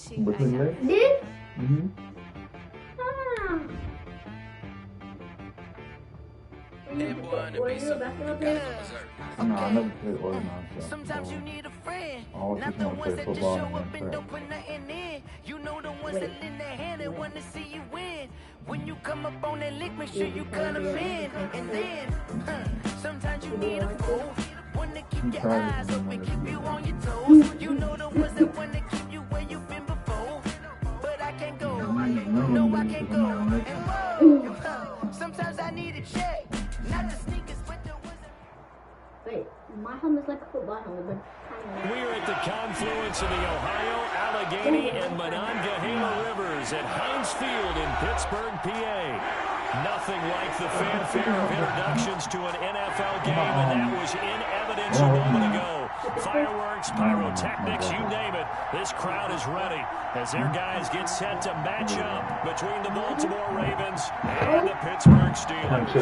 Betul ni? Dia? No, I never played organized. Sometimes you need a friend, I always not just the want to ones play that just football show and up and then don't put nothing in. You know the ones that lend their hand and want to see you win. When you come up on that lick, make sure you cut them in. And then, sometimes you need a fool, one to keep your eyes open, keep you on your toes. You know the ones that want to keep you where you've been before. But I can't go, no I can't go. And whoa, sometimes I need a check, not the sneakers but the ones that... Wait, my helmet's like a football helmet, but We're at the confluence of the Ohio, Allegheny, and Monongahela Rivers at Heinz Field in Pittsburgh, PA. Nothing like the fanfare of introductions to an NFL game, and that was in evidence a moment ago. Fireworks, pyrotechnics, you name it. This crowd is ready as their guys get set to match up between the Baltimore Ravens and the Pittsburgh Steelers.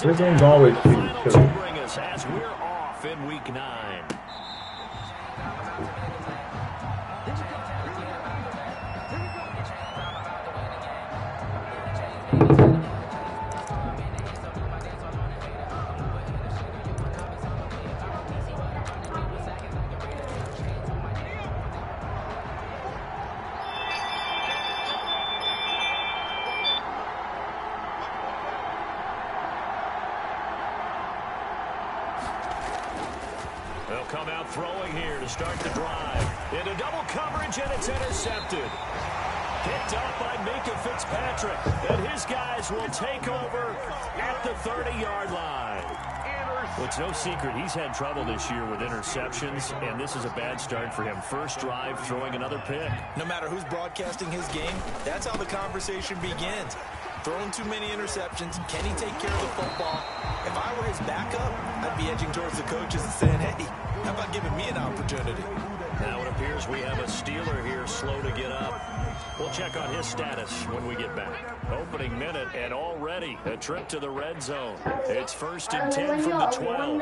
This game's always cheating, too. Bring us as we're off in week 9. They'll come out throwing here to start the drive. Into double coverage, and it's intercepted. Picked up by Minkah Fitzpatrick. And his guys will take over at the 30-yard line. Well, it's no secret he's had trouble this year with interceptions, and this is a bad start for him. First drive, throwing another pick. No matter who's broadcasting his game, that's how the conversation begins. Throwing too many interceptions. Can he take care of the football? If I were his backup, I'd be edging towards the coaches and saying, hey, how about giving me an opportunity? Now it appears we have a Steeler here slow to get up. We'll check on his status when we get back. Opening minute, and already a trip to the red zone. It's 1st and 10 from the 12.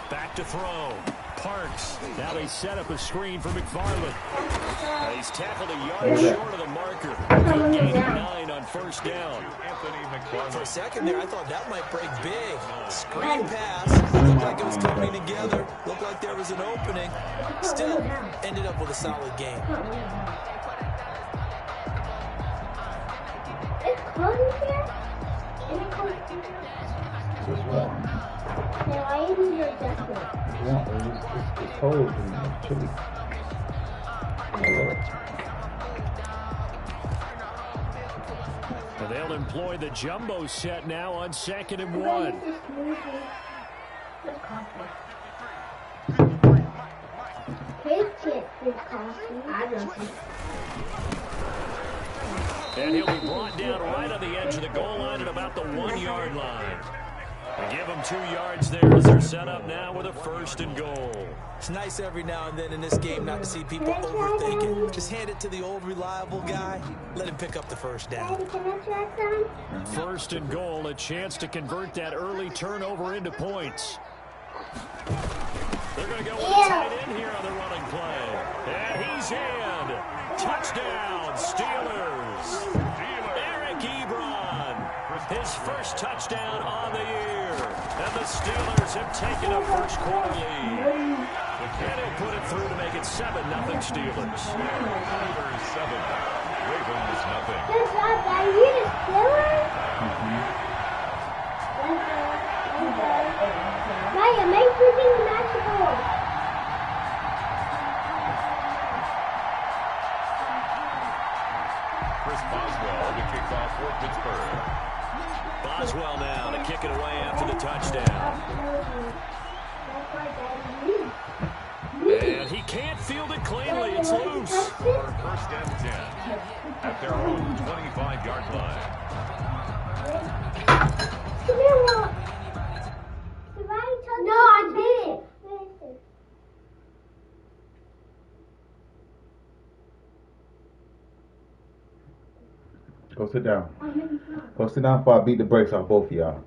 Back to throw. Parks. Now they set up a screen for McFarland. He's tackled a yard short of the marker. Good gain of 9 on first down. For a second there, I thought that might break big. Screen pass. Looked like it was coming together. Looked like there was an opening. Still, ended up with a solid game. It's cold here? Is it cold here? Just what? Now, why isn't your jacket? It's cold and it's chilly. And they'll employ the jumbo set now on 2nd and 1. And he'll be brought down right on the edge of the goal line at about the 1-yard line. And give them 2 yards there as they're set up now with a 1st and goal. It's nice every now and then in this game not to see people overthink it. Just hand it to the old reliable guy. Let him pick up the first down. 1st and goal, a chance to convert that early turnover into points. They're going to go with a tight end here on the running play. And he's in. Touchdown, Steelers. Eric Ebron, his first touchdown on the year. And the Steelers have taken a first quarter lead. And he'll put it through to make it 7-0 Steelers. Steelers 7, Ravens nothing. Are you the Steelers? Maya, make sure you match the ball. Chris Boswell to kick off for Pittsburgh. Boswell now to kick it away after the touchdown. And he can't field it cleanly. It's loose. For 1st and 10 at their own 25-yard line. No, I didn't. Go sit down. Go sit down before I beat the brakes off both of y'all.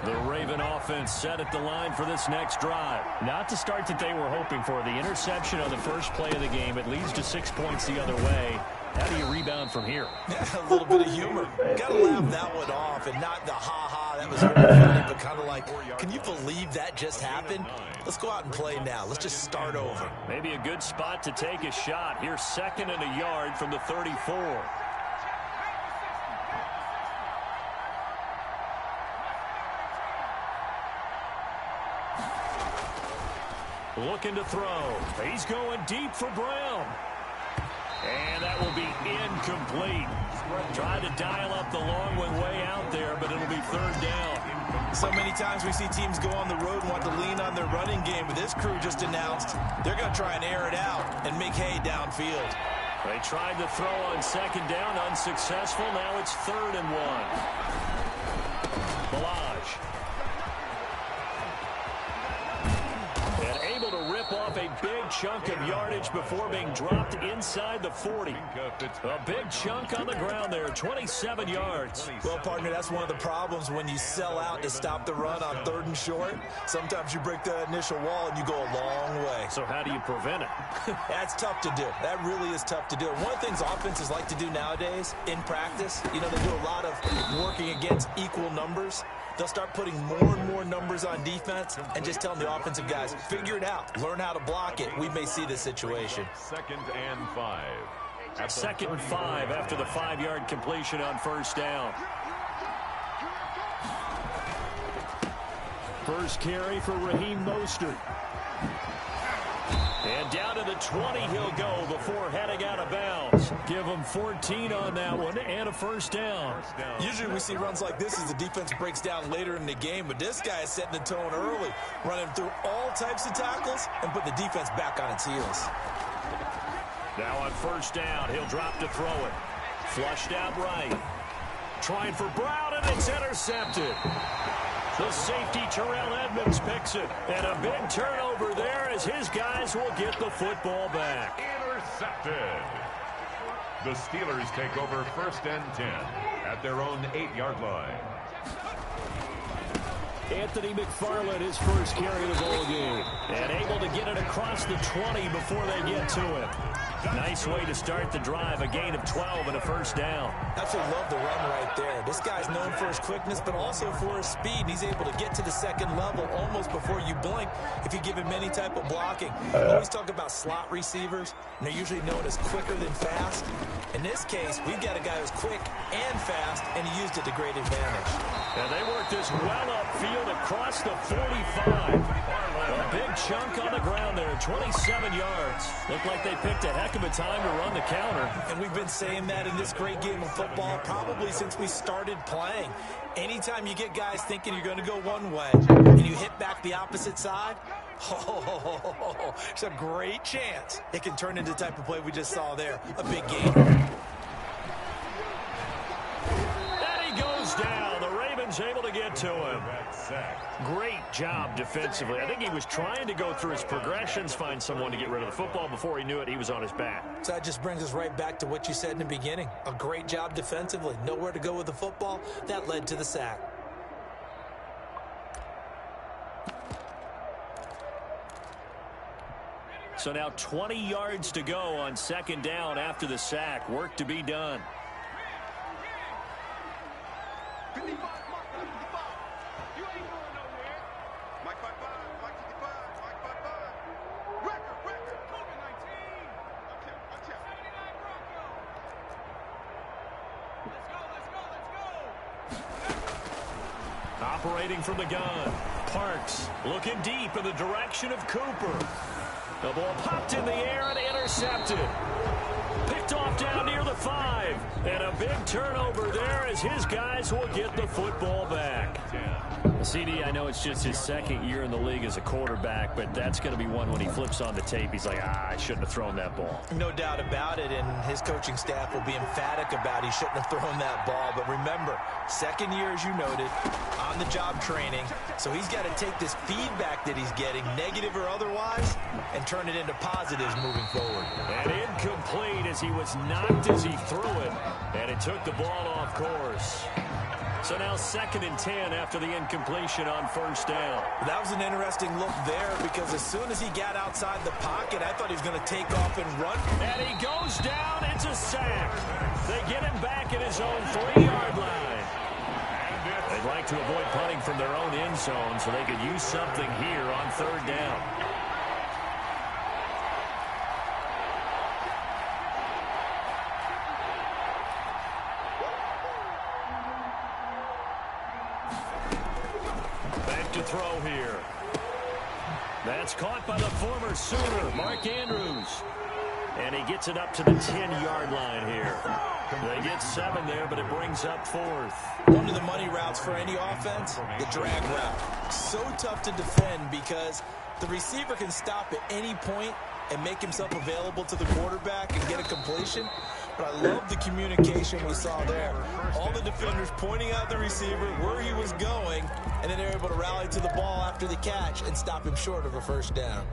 The Raven offense set at the line for this next drive. Not the start that they were hoping for. The interception on the first play of the game. It leads to 6 points the other way. How do you rebound from here? A little bit of humor. Got to laugh that one off and not the ha-ha. That was very funny, but kind of like, can you believe that just happened? Let's go out and play now. Let's just start over. Maybe a good spot to take a shot. Here's 2nd and a yard from the 34. Looking to throw. He's going deep for Brown. And that will be incomplete. Tried to dial up the long one way out there, but it'll be 3rd down. So many times we see teams go on the road and want to lean on their running game, but this crew just announced they're going to try and air it out and make hay downfield. They tried to throw on 2nd down, unsuccessful. Now it's 3rd and 1. Balaj. And able to rip off a big chunk of yardage before being dropped inside the 40. A big chunk on the ground there, 27 yards. Well, partner, that's one of the problems when you sell out to stop the run on 3rd and short. Sometimes you break that initial wall and you go a long way. So how do you prevent it? That's tough to do. That really is tough to do. One of the things offenses like to do nowadays in practice, you know, they do a lot of working against equal numbers. They'll start putting more and more numbers on defense and just telling the offensive guys, figure it out. Learn how to block it. We may see this situation. 2nd and 5. 2nd and 5 after the 5-yard completion on 1st down. First carry for Raheem Mostert. And down to the 20 he'll go before heading out of bounds. Give him 14 on that one and a 1st down. Usually we see runs like this as the defense breaks down later in the game, but this guy is setting the tone early, running through all types of tackles and putting the defense back on its heels. Now on 1st down, he'll drop to throw it. Flushed out right. Trying for Brown, and it's intercepted. The safety, Terrell Edmonds, picks it. And a big turnover there as his guys will get the football back. Intercepted. The Steelers take over 1st and 10 at their own 8-yard line. Anthony McFarland, his first carry of the ball game. And able to get it across the 20 before they get to him. Nice way to start the drive, a gain of 12 and a 1st down. Absolutely love the run right there. This guy's known for his quickness, but also for his speed. And he's able to get to the 2nd level almost before you blink if you give him any type of blocking. We always talk about slot receivers, and they're usually known as quicker than fast. In this case, we've got a guy who's quick and fast, and he used it to great advantage. And they worked this well upfield across the 45. A big chunk on the ground there, 27 yards. Looked like they picked a heck of a time to run the counter. And we've been saying that in this great game of football probably since we started playing. Anytime you get guys thinking you're going to go one way and you hit back the opposite side, it's a great chance it can turn into the type of play we just saw there, a big game. And he goes down. The Ravens able to get to him. Great job defensively. I think he was trying to go through his progressions, find someone to get rid of the football. Before he knew it, he was on his back. So that just brings us right back to what you said in the beginning. A great job defensively. Nowhere to go with the football. That led to the sack. So now 20 yards to go on 2nd down after the sack. Work to be done. Operating from the gun. Parks looking deep in the direction of Cooper. The ball popped in the air and intercepted. Picked Picked off down near the 5. And a big turnover there as his guys will get the football back. CD, I know it's just his second year in the league as a quarterback, but that's going to be one when he flips on the tape. He's like, I shouldn't have thrown that ball. No doubt about it, and his coaching staff will be emphatic about he shouldn't have thrown that ball. But remember, second year, as you noted, on-the-job training. So he's got to take this feedback that he's getting, negative or otherwise, and turn it into positives moving forward. And incomplete as he was knocked as he threw it, and it took the ball off course. So now 2nd and 10 after the incompletion on first down. That was an interesting look there because as soon as he got outside the pocket, I thought he was going to take off and run. And he goes down. It's a sack. They get him back at his own 3-yard line. They'd like to avoid punting from their own end zone so they could use something here on 3rd down. Throw here. That's caught by the former Sooner, Mark Andrews. And he gets it up to the 10-yard line here. They get 7 there, but it brings up 4th. One of the money routes for any offense, the drag route. So tough to defend because the receiver can stop at any point and make himself available to the quarterback and get a completion. But I love the communication we saw there. All the defenders pointing out the receiver, where he was going, and then they're able to rally to the ball after the catch and stop him short of a first down.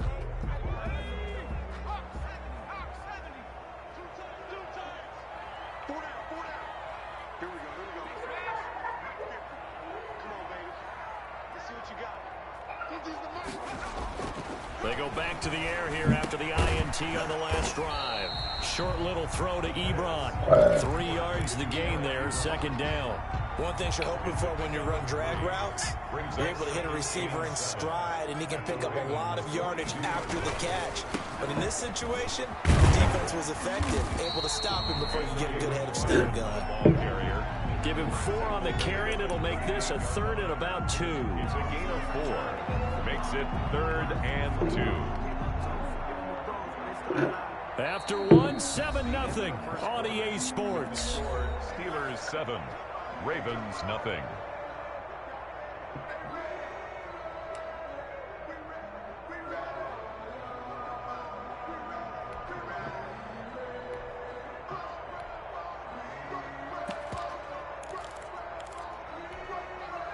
They go back to the air here after the INT on the last drive. Short little throw to Ebron. 3 yards the gain there, 2nd down. One thing you're hoping for when you run drag routes, you're able to hit a receiver in stride, and he can pick up a lot of yardage after the catch. But in this situation, the defense was effective, able to stop him before you get a good head of steam going. Give him 4 on the carry, and it'll make this a 3rd and about 2. It's a gain of 4. Makes it 3rd and 2. After 1, 7-0 on EA Sports. Steelers 7, Ravens nothing.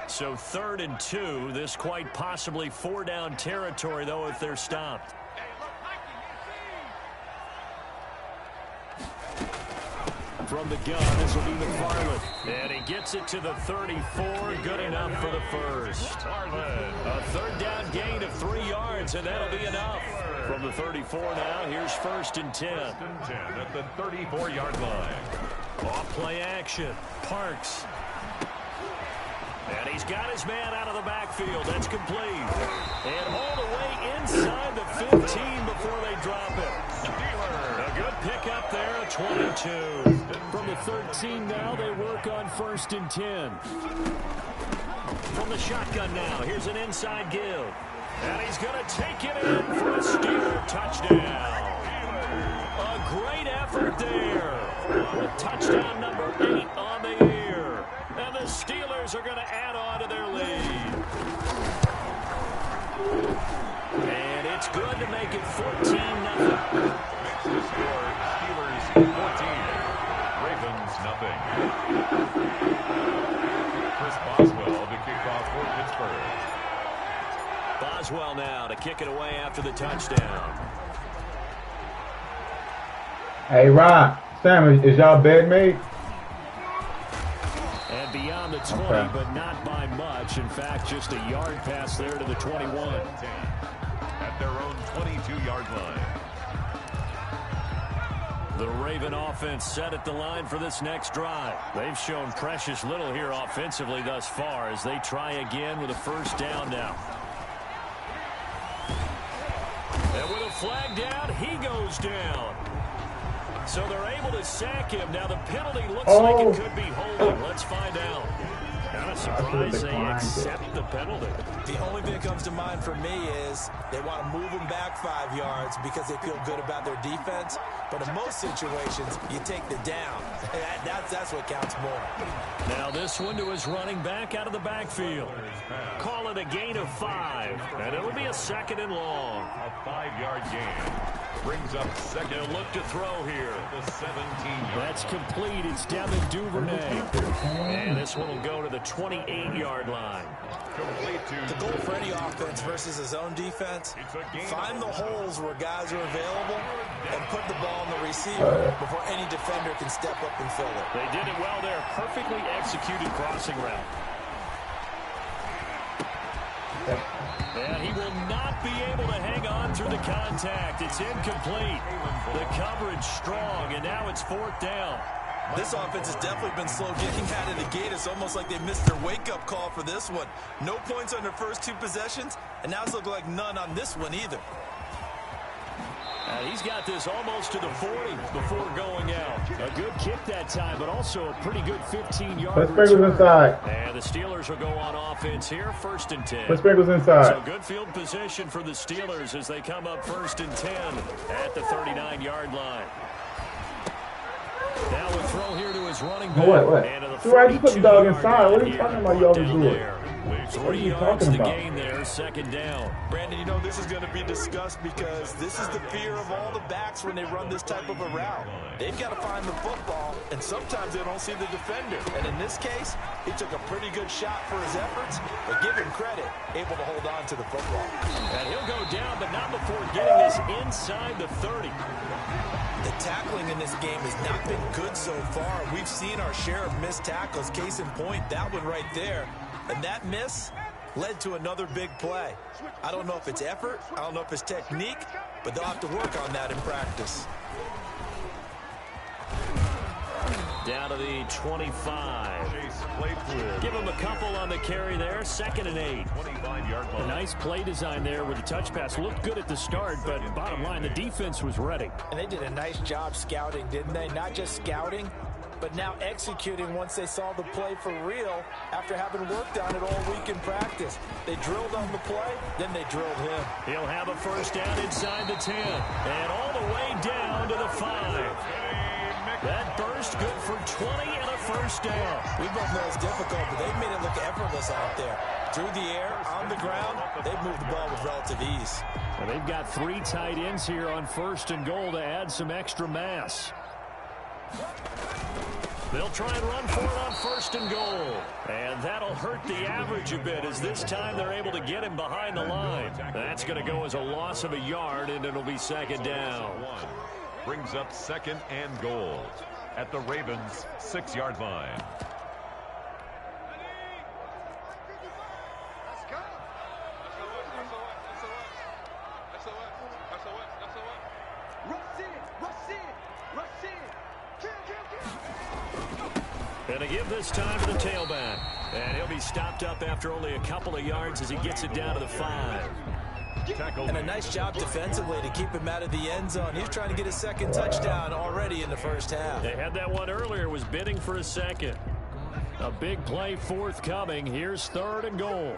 So 3rd and 2, this quite possibly 4-down territory, though, if they're stopped. From the gun, this will be McFarland. And he gets it to the 34, good enough for the first. A 3rd down gain of 3 yards, and that'll be enough. From the 34 now, here's 1st and 10. 1st and 10 at the 34-yard line. Off play action, Parks. And he's got his man out of the backfield. That's complete. And all the way inside the 15 before they drop it. A good pickup there, a 22. From the 13 now, they work on 1st and 10. From the shotgun now, here's an inside give. And he's going to take it in for a Steeler touchdown. A great effort there. With touchdown number 8 on the year. And the Steelers are going to add on to their lead. And it's good to make it 14-0. Makes the score Steelers 14, Ravens nothing. Chris Boswell to kick off for Pittsburgh. Boswell now to kick it away after the touchdown. Hey, Ron, Sam, is y'all bed made? And beyond the 20, but not by much. In fact, just a yard pass there to the 21. At their own 22-yard line. The Raven offense set at the line for this next drive. They've shown precious little here offensively thus far as they try again with a 1st down now. And with a flag down, he goes down. So they're able to sack him. Now the penalty looks like it could be holding. Let's find out. And a surprised they accept the penalty. The only thing that comes to mind for me is they want to move them back 5 yards because they feel good about their defense. But in most situations, you take the down. That's what counts more. Now this one to his running back out of the backfield. Call it a gain of 5, and it'll be a 2nd and long. A 5-yard gain. Brings up second. They'll look to throw here. The 17-yard. That's complete. It's down to Duvernay. And this one will go to the 28-yard line. Complete to The goal for any offense versus his own defense, find the holes where guys are available and put the ball on the receiver before any defender can step up and fill it. They did it well there. Perfectly executed crossing route. And he will not be able to hang on through the contact. It's incomplete. The coverage strong, and now it's 4th down. This offense has definitely been slow getting out of the gate. It's almost like they missed their wake-up call for this one. No points on their first 2 possessions, and now it's looking like none on this one either. He's got this almost to the 40 before going out. A good kick that time, but also a pretty good 15-yard Let's Sprinkles inside. And the Steelers will go on offense here, 1st and 10. Let's Sprinkles inside. So good field position for the Steelers as they come up 1st and 10 at the 39-yard line. Now we'll throw here to his running back. What? And to the So why you put the dog 42-yard inside? What are you line talking here. about? You always Down do it. there. What are 3 you yards talking to about? gain there, 2nd down. Brandon, you know this is going to be discussed because this is the fear of all the backs when they run this type of a route. They've got to find the football, and sometimes they don't see the defender. And in this case, he took a pretty good shot for his efforts, but give him credit, able to hold on to the football. And he'll go down, but not before getting this inside the 30. The tackling in this game has not been good so far. We've seen our share of missed tackles. Case in point, that one right there. And that miss led to another big play. I don't know if it's effort, I don't know if it's technique, but they'll have to work on that in practice. Down to the 25. Chase Claypool. Give him a couple on the carry there. 2nd and 8. 25-yard A line. nice play design there with the touch pass. Looked good at the start, but bottom line, the defense was ready. And they did a nice job scouting, didn't they? Not just scouting, but now executing once they saw the play for real after having worked on it all week in practice. They drilled on the play, then they drilled him. He'll have a 1st down inside the 10. And all the way down to the 5. That burst good for 20 and a 1st down. We both know it's difficult, but they've made it look effortless out there. Through the air, on the ground, they've moved the ball with relative ease. Well, they've got 3 tight ends here on 1st and goal to add some extra mass. They'll try and run for it on 1st and goal. And that'll hurt the average a bit as this time they're able to get him behind the line. That's going to go as a loss of a yard, and it'll be 2nd down. Brings up 2nd and goal at the Ravens' 6-yard line. And to give this time to the tailback. And he'll be stopped up after only a couple of yards as he gets it down to the 5. And a nice job defensively to keep him out of the end zone. He's trying to get his 2nd touchdown already in the 1st half. They had that one earlier, was bidding for a 2nd. A big play forthcoming. Here's 3rd and goal.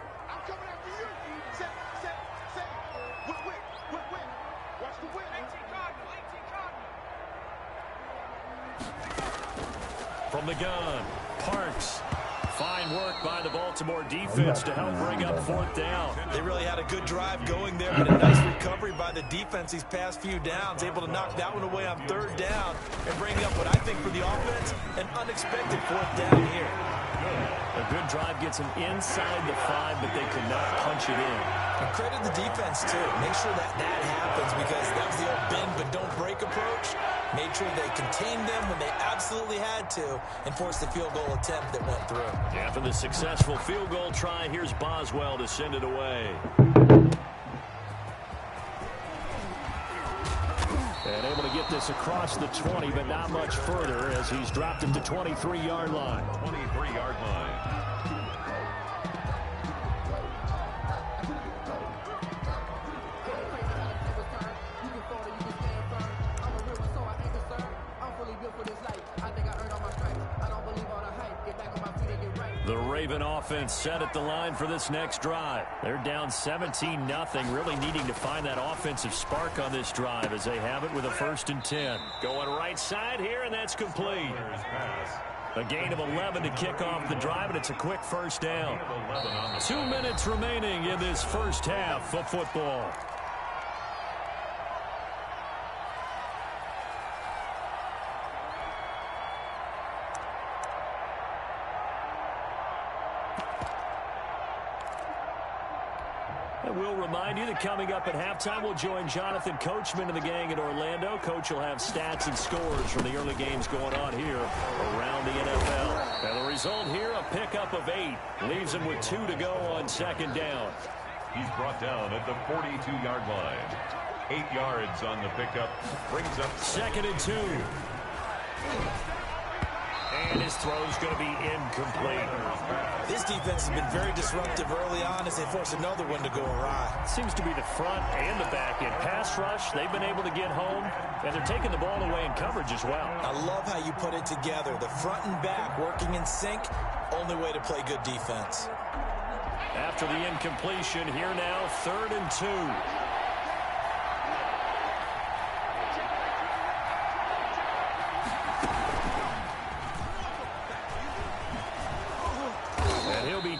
From the gun, Parks. Fine work by the Baltimore defense to help bring up 4th down. They really had a good drive going there, but a nice recovery by the defense these past few downs, able to knock that one away on 3rd down and bring up what I think for the offense, an unexpected 4th down here. A good drive gets them inside the 5, but they could not punch it in. And credit the defense, too. Make sure that happens because that was the old bend but don't break approach. Made sure they contained them when they absolutely had to and forced the field goal attempt that went through. After the successful field goal try, here's Boswell to send it away. And able to get this across the 20, but not much further as he's dropped it to 23-yard line. 23-yard line. The Raven offense set at the line for this next drive. They're down 17-0, really needing to find that offensive spark on this drive as they have it with a 1st and 10. Going right side here, and that's complete. A gain of 11 to kick off the drive, and it's a quick 1st down. 2 minutes remaining in this first half of football. And we'll remind you that coming up at halftime, we'll join Jonathan Coachman and the gang in Orlando. Coach will have stats and scores from the early games going on here around the NFL. And the result here, a pickup of 8. Leaves him with 2 to go on 2nd down. He's brought down at the 42-yard line. 8 yards on the pickup. Brings up 2nd and 2. And his throw's going to be incomplete. This defense has been very disruptive early on as they force another one to go awry. Seems to be the front and the back end. Pass rush, they've been able to get home, and they're taking the ball away in coverage as well. I love how you put it together. The front and back working in sync, only way to play good defense. After the incompletion, here now, 3rd and 2.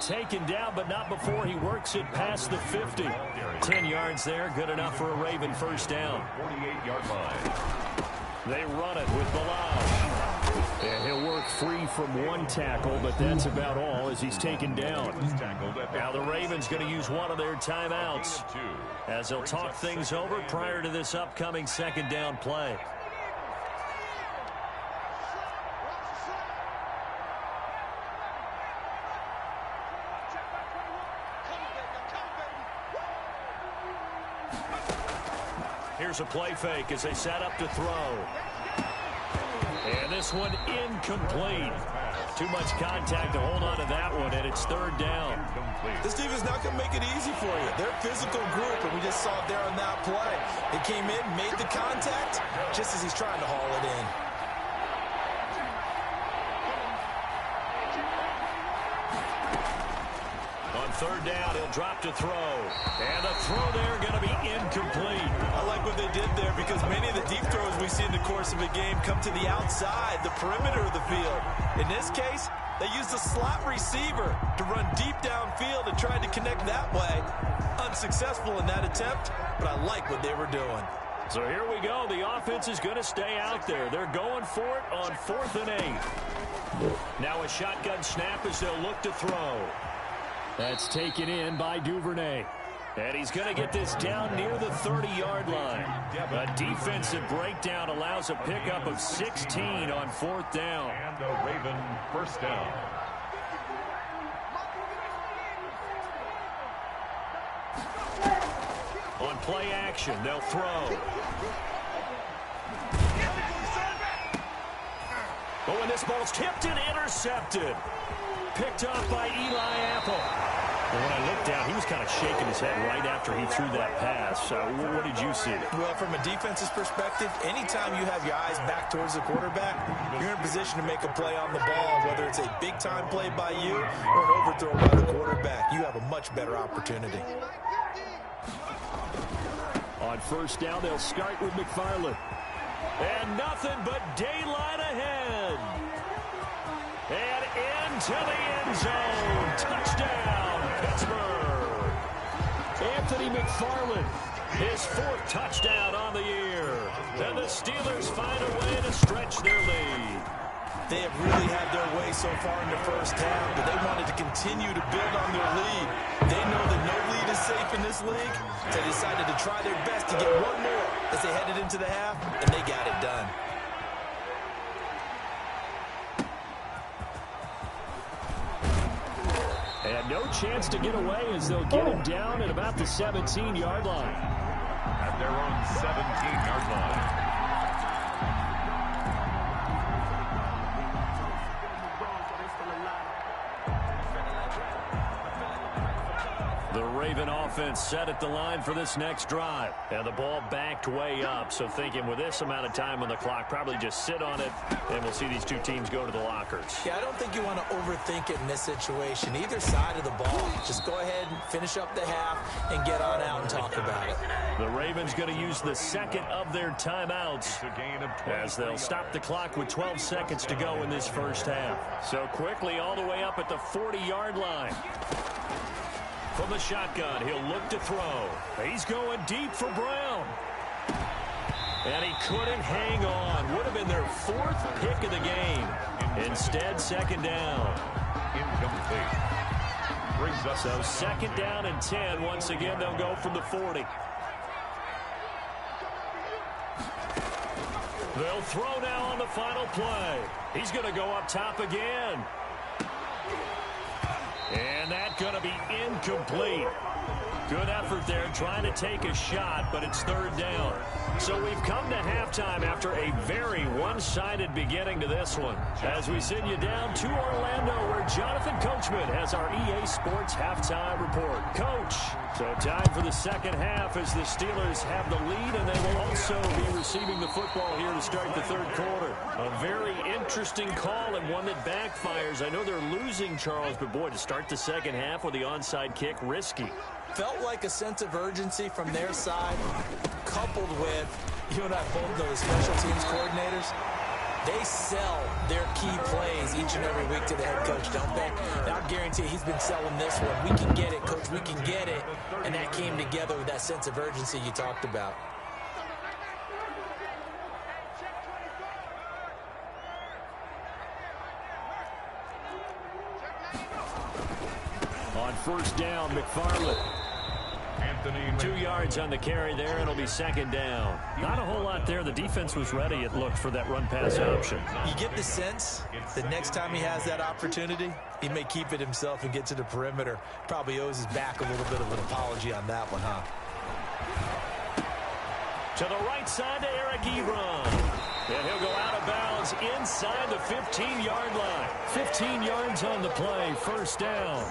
Taken down, but not before he works it past the 50. 10 yards there, good enough for a Raven 1st down. 48-yard line. They run it with Balaj. And he'll work free from 1 tackle, but that's about all as he's taken down. Now the Ravens going to use one of their timeouts as they'll talk things over prior to this upcoming 2nd down play. Here's a play fake as they set up to throw. And this one incomplete. Too much contact to hold on to that one, and it's 3rd down. This defense not going to make it easy for you. They're a physical group, and we just saw it there on that play. They came in, made the contact, just as he's trying to haul it in. On 3rd down, he'll drop to throw. And the throw there going to be incomplete. I like what they did there because many of the deep throws we see in the course of a game come to the outside, the perimeter of the field. In this case, they used a slot receiver to run deep downfield and tried to connect that way. Unsuccessful in that attempt, but I like what they were doing. So here we go. The offense is going to stay out there. They're going for it on 4th and 8. Now a shotgun snap as they'll look to throw. That's taken in by Duvernay. And he's going to get this down near the 30-yard line. A defensive breakdown allows a pickup of 16 on 4th down. And the Raven 1st down. On play action, they'll throw. Oh, and this ball's tipped and intercepted. Picked off by Eli Apple. And when I looked down, he was kind of shaking his head right after he threw that pass. What did you see? Well, from a defense's perspective, anytime you have your eyes back towards the quarterback, you're in a position to make a play on the ball, whether it's a big-time play by you or an overthrow by the quarterback. You have a much better opportunity. On 1st down, they'll start with McFarland. And nothing but daylight ahead. And into the end zone. Touchdown, Pittsburgh. Anthony McFarland, his 4th touchdown on the year. And the Steelers find a way to stretch their lead. They have really had their way so far in the first half, but they wanted to continue to build on their lead. They know that no lead is safe in this league, so they decided to try their best to get one more as they headed into the half, and they got it done. And no chance to get away as they'll get him down at about the 17-yard line. At their own 17-yard line. The Raven offense set at the line for this next drive. And the ball backed way up, so thinking with this amount of time on the clock, probably just sit on it, and we'll see these two teams go to the lockers. Yeah, I don't think you want to overthink it in this situation. Either side of the ball, just go ahead and finish up the half and get on out and talk about it. The Ravens going to use the second of their timeouts as they'll stop the clock with 12 seconds to go in this first half. So quickly all the way up at the 40-yard line. From the shotgun, he'll look to throw. He's going deep for Brown. And he couldn't hang on. Would have been their fourth pick of the game. Instead, second down. Incomplete. Brings up So second down and 10. Once again, they'll go from the 40. They'll throw now on the final play. He's going to go up top again. And that's going to be incomplete. Good effort there trying to take a shot, but it's third down. So we've come to halftime after a very one-sided beginning to this one. As we send you down to Orlando, where Jonathan Coachman has our EA Sports halftime report. Coach, so time for the second half as the Steelers have the lead, and they will also be receiving the football here to start the third quarter. A very interesting call and one that backfires. I know they're losing, Charles, but boy, to start the second half with the onside kick, risky. Felt like a sense of urgency from their side, coupled with, you and I both know the special teams coordinators, they sell their key plays each and every week to the head coach, don't they? And I'll guarantee he's been selling this one. We can get it, coach, we can get it. And that came together with that sense of urgency you talked about. On first down, McFarland. 2 yards on the carry there, and it'll be second down. Not a whole lot there. The defense was ready, it looked, for that run-pass option. You get the sense that next time he has that opportunity, he may keep it himself and get to the perimeter. Probably owes his back a little bit of an apology on that one, huh? To the right side to Eric Ebron. And he'll go out of bounds inside the 15-yard line. 15 yards on the play, first down.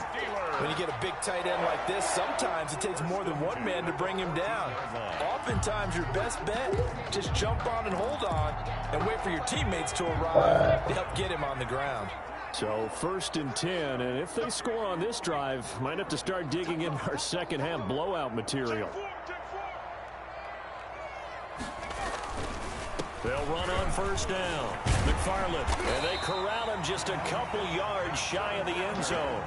When you get a big tight end like this, sometimes it takes more than one man to bring him down. Oftentimes, your best bet, just jump on and hold on and wait for your teammates to arrive to help get him on the ground. So first and 10, and if they score on this drive, might have to start digging in our second half blowout material. They'll run on first down. McFarland, and they corral him just a couple yards shy of the end zone.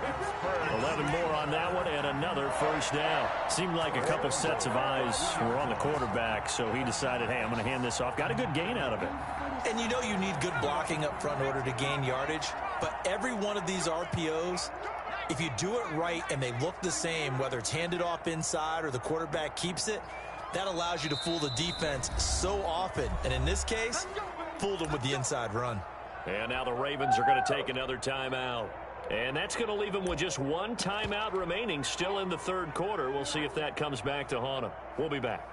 11 more on that one, and another first down. Seemed like a couple sets of eyes were on the quarterback, so he decided, hey, I'm going to hand this off. Got a good gain out of it. And you know you need good blocking up front in order to gain yardage, but every one of these RPOs, if you do it right and they look the same, whether it's handed off inside or the quarterback keeps it, that allows you to fool the defense so often. And in this case, fooled them with the inside run. And now the Ravens are going to take another timeout. And that's going to leave them with just one timeout remaining still in the third quarter. We'll see if that comes back to haunt them. We'll be back.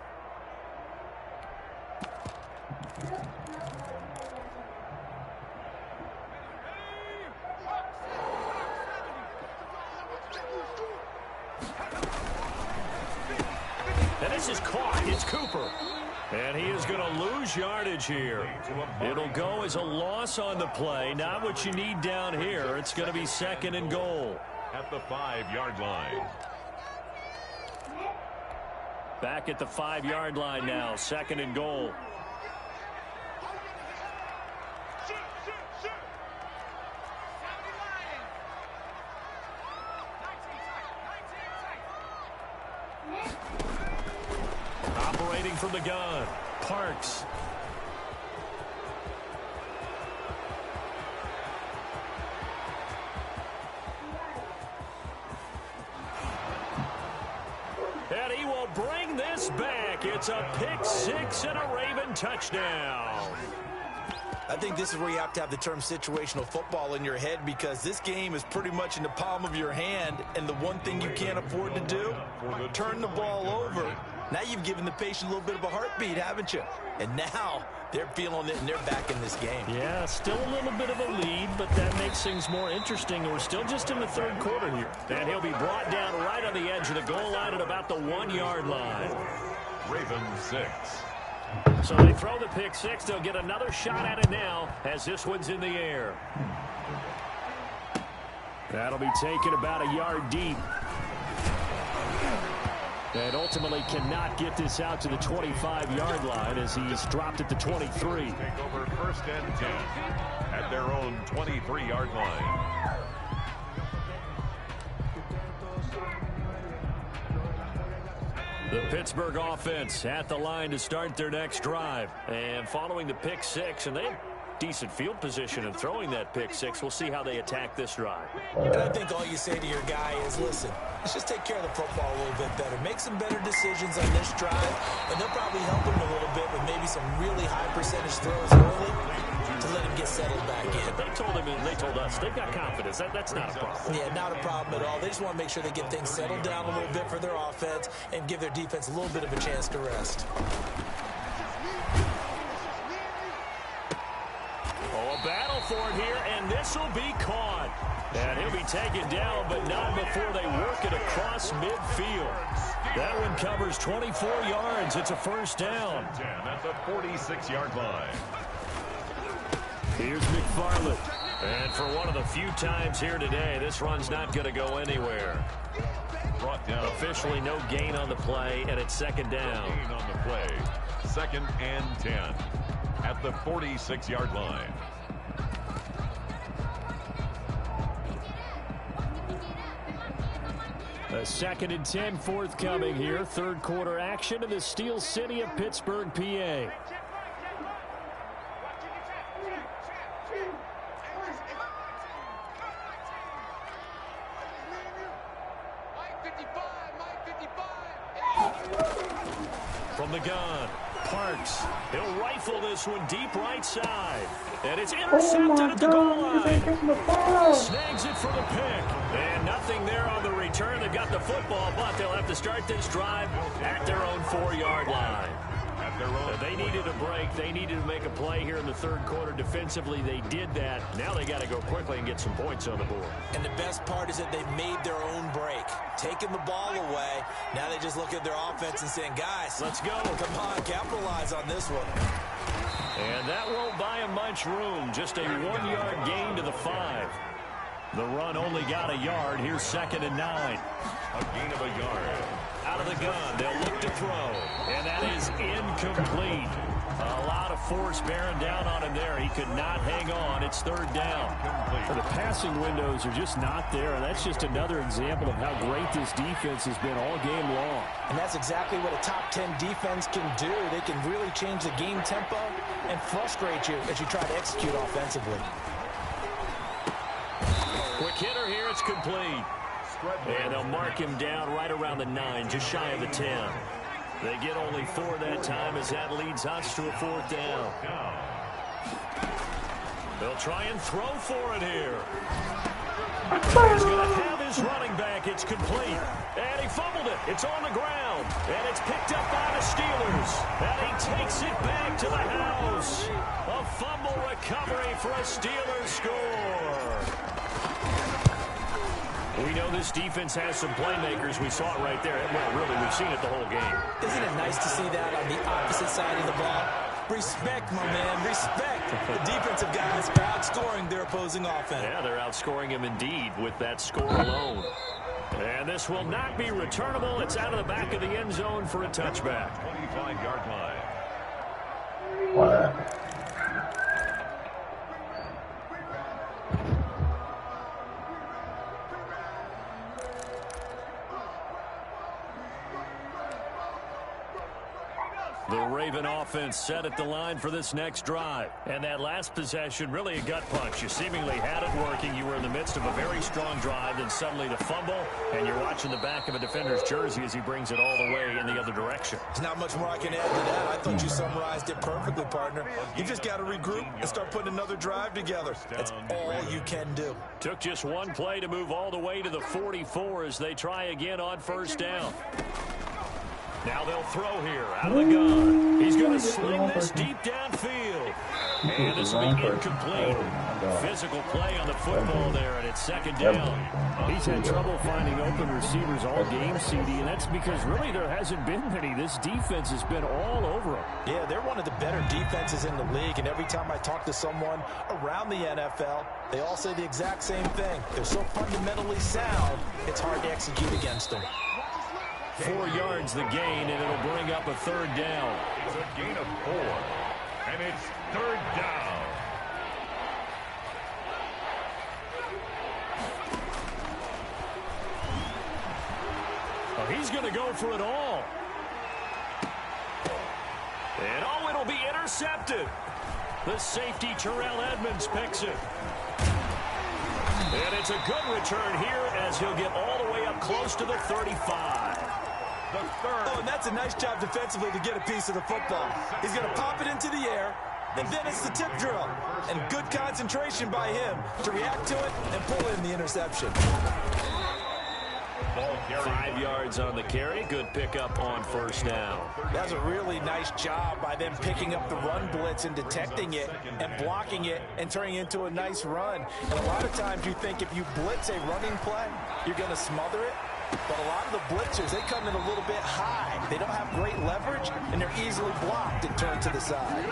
And this is caught. It's Cooper. And he is going to lose yardage here. It'll go as a loss on the play. Not what you need down here. It's going to be second and goal. At the 5-yard line. Back at the 5-yard line now. Second and goal. Operating from the gun, Parks. And he will bring this back. It's a pick six and a Raven touchdown. I think this is where you have to have the term situational football in your head, because this game is pretty much in the palm of your hand, and the one thing you can't afford to do, turn the ball over Now you've given the patient a little bit of a heartbeat, haven't you? And now they're feeling it, and they're back in this game. Yeah, still a little bit of a lead, but that makes things more interesting. We're still just in the third quarter here. And he'll be brought down right on the edge of the goal line at about the 1-yard line. Ravens 6. So they throw the pick six. They'll get another shot at it now as this one's in the air. That'll be taken about a yard deep. And ultimately cannot get this out to the 25-yard line as he's dropped at the 23. Take over 1st and 10 at their own 23-yard line. The Pittsburgh offense at the line to start their next drive. And following the pick six, and they have decent field position in throwing that pick six. We'll see how they attack this drive. And I think all you say to your guy is, listen, let's just take care of the football a little bit better. Make some better decisions on this drive, and they'll probably help him a little bit with maybe some really high percentage throws early to let him get settled back in. They told him and they told us they've got confidence. That's not a problem. Yeah, not a problem at all. They just want to make sure they get things settled down a little bit for their offense and give their defense a little bit of a chance to rest. Oh, a battle for it here, and this will be caught. And he'll be taken down, but not before they work it across midfield. That one covers 24 yards. It's a first down. 10 at the 46-yard line. Here's McFarland. And for one of the few times here today, this run's not going to go anywhere. Brought down. Officially no gain on the play, and it's second down. Gain on the play. 2nd and 10 at the 46-yard line. A 2nd and 10 forthcoming here. Third quarter action in the Steel City of Pittsburgh, PA. From the gun, Parks. He'll rifle this one deep right side. And it's intercepted at the goal line. Snags it for the pick. And nothing there on the return. They've got the football, but they'll have to start this drive at their own 4-yard line. They needed a break. They needed to make a play here in the third quarter defensively. They did that. Now they got to go quickly and get some points on the board. And the best part is that they made their own break. Taking the ball away. Now they just look at their offense and saying, guys, let's go. Come on, capitalize on this one. And that won't buy him much room. Just a 1-yard gain to the 5. The run only got a yard. Here's 2nd and 9. A gain of a yard. Out of the gun, they'll look to throw. And that is incomplete. A lot of force bearing down on him there. He could not hang on. It's 3rd down. The passing windows are just not there. And that's just another example of how great this defense has been all game long. And that's exactly what a top 10 defense can do. They can really change the game tempo and frustrate you as you try to execute offensively. Quick hitter here. It's complete. And they'll mark him down right around the 9, just shy of the 10. They get only 4 that time as that leads us to a 4th down. They'll try and throw for it here. He's going to have his running back. It's complete. And he fumbled it. It's on the ground. And it's picked up by the Steelers. And he takes it back to the house. A fumble recovery for a Steelers score. We know this defense has some playmakers. We saw it right there. Well, really, we've seen it the whole game. Isn't it nice to see that on the opposite side of the ball? Respect, my man, respect. The defensive guys are outscoring their opposing offense. Yeah, they're outscoring him indeed with that score alone. And this will not be returnable. It's out of the back of the end zone for a touchback. 25-yard line. What? The Raven offense set at the line for this next drive. And that last possession, really a gut punch. You seemingly had it working. You were in the midst of a very strong drive, then suddenly the fumble, and you're watching the back of a defender's jersey as he brings it all the way in the other direction. There's not much more I can add to that. I thought you summarized it perfectly, partner. You just got to regroup and start putting another drive together. That's all you can do. Took just one play to move all the way to the 44 as they try again on 1st down. Now they'll throw here out of the gun. He's going to sling this deep downfield. And this will be incomplete. Physical play on the football there, and it's second down. He's had trouble finding open receivers all game, CD, and that's because really there hasn't been many. This defense has been all over him. Yeah, they're one of the better defenses in the league, and every time I talk to someone around the NFL, they all say the exact same thing. They're so fundamentally sound, it's hard to execute against them. 4 yards the gain, and it'll bring up a third down. It's a gain of 4, and it's third down. He's going to go for it all. And oh, it'll be intercepted. The safety, Terrell Edmonds, picks it. And it's a good return here as he'll get all the way up close to the 35. The third. Oh, and that's a nice job defensively to get a piece of the football. He's going to pop it into the air, and then it's the tip drill. And good concentration by him to react to it and pull in the interception. 5 yards on the carry. Good pickup on first down. That's a really nice job by them picking up the run blitz and detecting it and blocking it and turning it into a nice run. And a lot of times you think if you blitz a running play, you're going to smother it. But a lot of the blitzers, they come in a little bit high. They don't have great leverage, and they're easily blocked and turned to the side.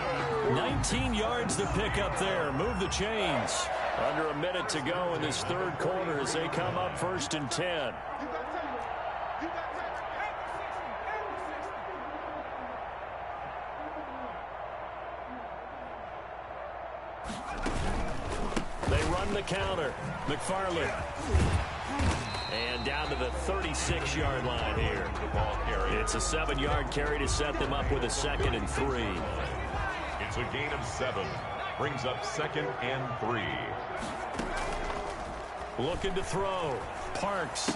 19 yards the pickup there. Move the chains. Under a minute to go in this third quarter as they come up 1st and 10. They run the counter. McFarland. And down to the 36-yard line here. The ball carry. It's a 7-yard carry to set them up with a 2nd and 3. It's a gain of 7. Brings up 2nd and 3. Looking to throw. Parks.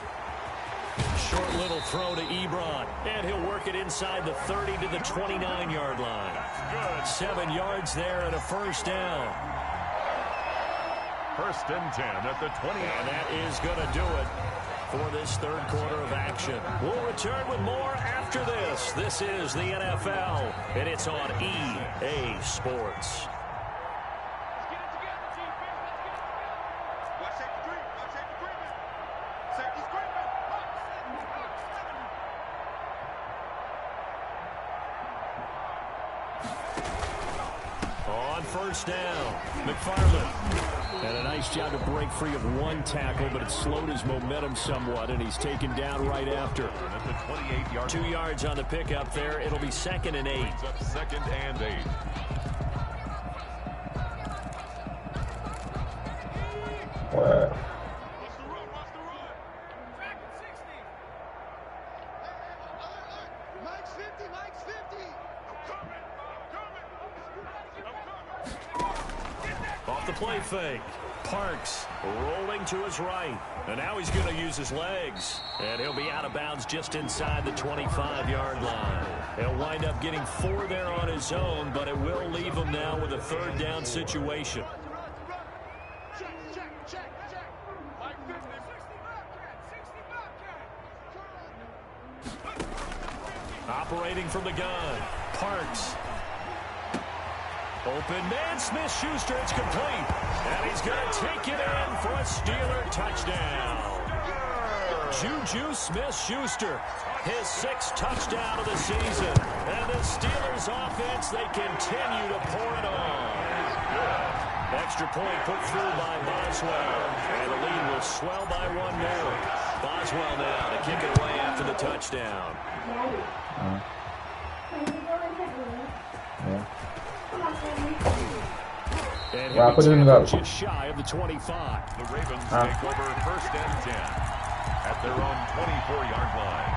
Short little throw to Ebron. And he'll work it inside the 30 to the 29-yard line. Good. 7 yards there and a first down. 1st and 10 at the 20. And that is going to do it for this third quarter of action. We'll return with more after this. This is the NFL, and it's on EA Sports. On first down, McFarland. And a nice job to break free of one tackle, but it slowed his momentum somewhat, and he's taken down right after. At the 28-yard 2 yards on the pickup there. It'll be 2nd and 8. It's up 2nd and 8. Wow. Off the play fake. Parks rolling to his right. And now he's going to use his legs. And he'll be out of bounds just inside the 25-yard line. He'll wind up getting 4 there on his own, but it will leave him now with a third down situation. Operating from the gun. Parks. Open man, Smith-Schuster, it's complete. And he's going to take it in for a Steeler touchdown. Juju Smith-Schuster, his 6th touchdown of the season. And the Steelers offense, they continue to pour it on. Extra point put through by Boswell. And the lead will swell by 1 more. Boswell now to kick it away after the touchdown. And Yeah, put it in the garbage. just shy of the 25. The Ravens take over 1st and 10 at their own 24-yard line.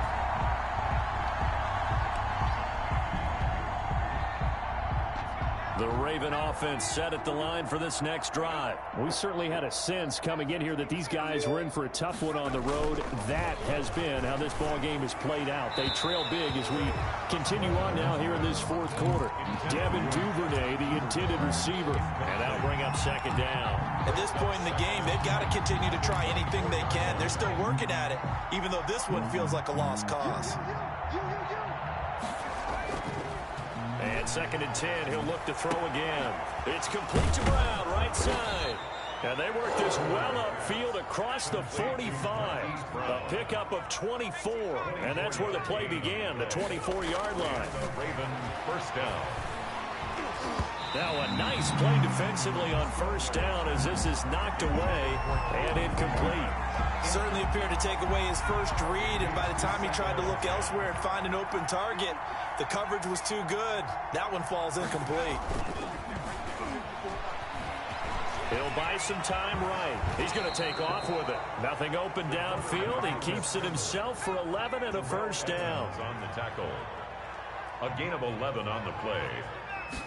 The Raven offense set at the line for this next drive. We certainly had a sense coming in here that these guys were in for a tough one on the road. That has been how this ball game has played out. They trail big as we continue on now here in this fourth quarter. Devin Duvernay, the intended receiver, and that'll bring up second down. At this point in the game, they've got to continue to try anything they can. They're still working at it, even though this one feels like a lost cause. And 2nd and 10, he'll look to throw again. It's complete to Brown, right side. And they work this well upfield across the 45. A pickup of 24. And that's where the play began, the 24-yard line. Raven first down. Now a nice play defensively on first down as this is knocked away and incomplete. Certainly appeared to take away his first read, and by the time he tried to look elsewhere and find an open target, the coverage was too good. That one falls incomplete. He'll buy some time right. He's going to take off with it. Nothing open downfield. He keeps it himself for 11 and a first down. On the tackle. A gain of 11 on the play.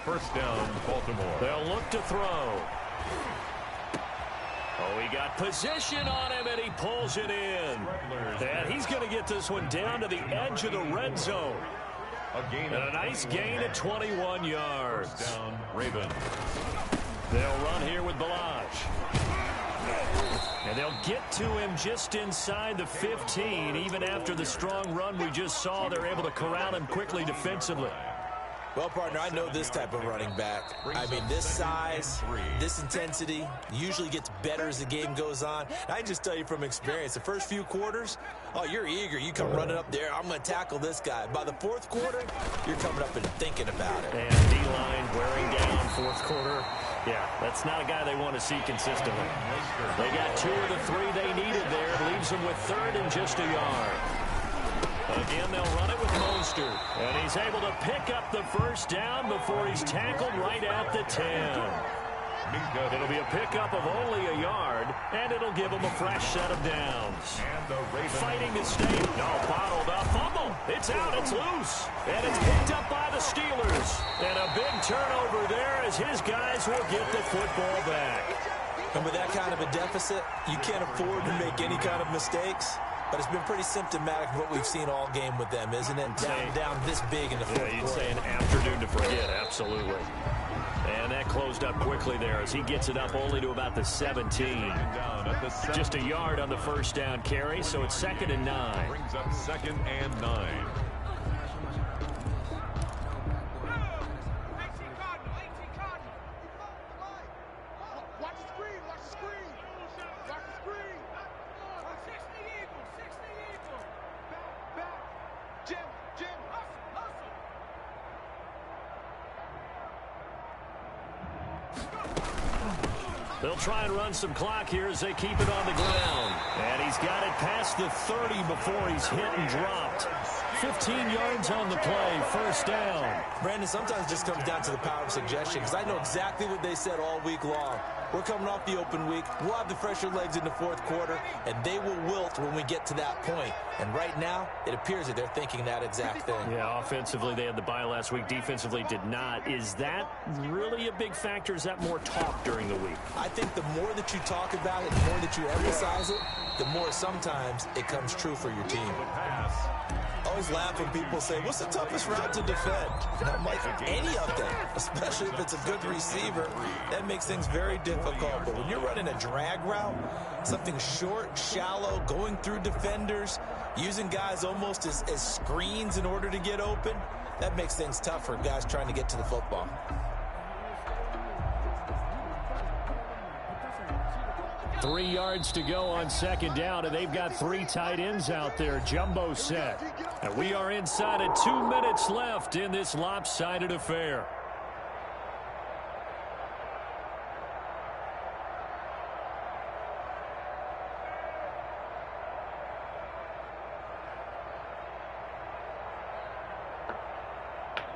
First down, Baltimore. They'll look to throw. Oh, he got position on him, and he pulls it in. And he's going to get this one down to the edge of the red zone. And a nice gain of 21 yards. First down, Raven. They'll run here with Balazs. And they'll get to him just inside the 15. Even after the strong run we just saw, they're able to corral him quickly defensively. Well, partner, I know this type of running back. I mean, this size, this intensity usually gets better as the game goes on. I can just tell you from experience, the first few quarters, oh, you're eager. You come running up there, I'm going to tackle this guy. By the fourth quarter, you're coming up and thinking about it. And D-line wearing down fourth quarter. Yeah, that's not a guy they want to see consistently. They got 2 of the 3 they needed there. It leaves them with 3rd and just a yard. Again, they'll run it with Mostert. And he's able to pick up the first down before he's tackled right at the 10. It'll be a pickup of only a yard, and it'll give him a fresh set of downs. Fighting to stay. No, bottled up. Fumble. It's out. It's loose. And it's picked up by the Steelers. And a big turnover there as his guys will get the football back. And with that kind of a deficit, you can't afford to make any kind of mistakes. But it's been pretty symptomatic of what we've seen all game with them, isn't it? Down this big in the fourth quarter. You'd say an afternoon to forget, absolutely. And that closed up quickly there as he gets it up only to about the 17. Just a yard on the first down carry, so it's 2nd and 9. Brings up 2nd and 9. They'll try and run some clock here as they keep it on the ground. And he's got it past the 30 before he's hit and dropped. 15 yards on the play, first down. Brandon, sometimes it just comes down to the power of suggestion, because I know exactly what they said all week long. We're coming off the open week. We'll have the fresher legs in the fourth quarter, and they will wilt when we get to that point. And right now, it appears that they're thinking that exact thing. Yeah, offensively, they had the bye last week. Defensively, did not. Is that really a big factor? Is that more talk during the week? I think the more that you talk about it, the more that you emphasize it, the more sometimes it comes true for your team. I always laugh when people say, what's the toughest route to defend? And I'm like, any of them, especially if it's a good receiver, that makes things very difficult. But when you're running a drag route, something short, shallow, going through defenders, using guys almost as screens in order to get open, that makes things tough for guys trying to get to the football. Three yards to go on second down, and they've got 3 tight ends out there. Jumbo set. And we are inside of 2 minutes left in this lopsided affair.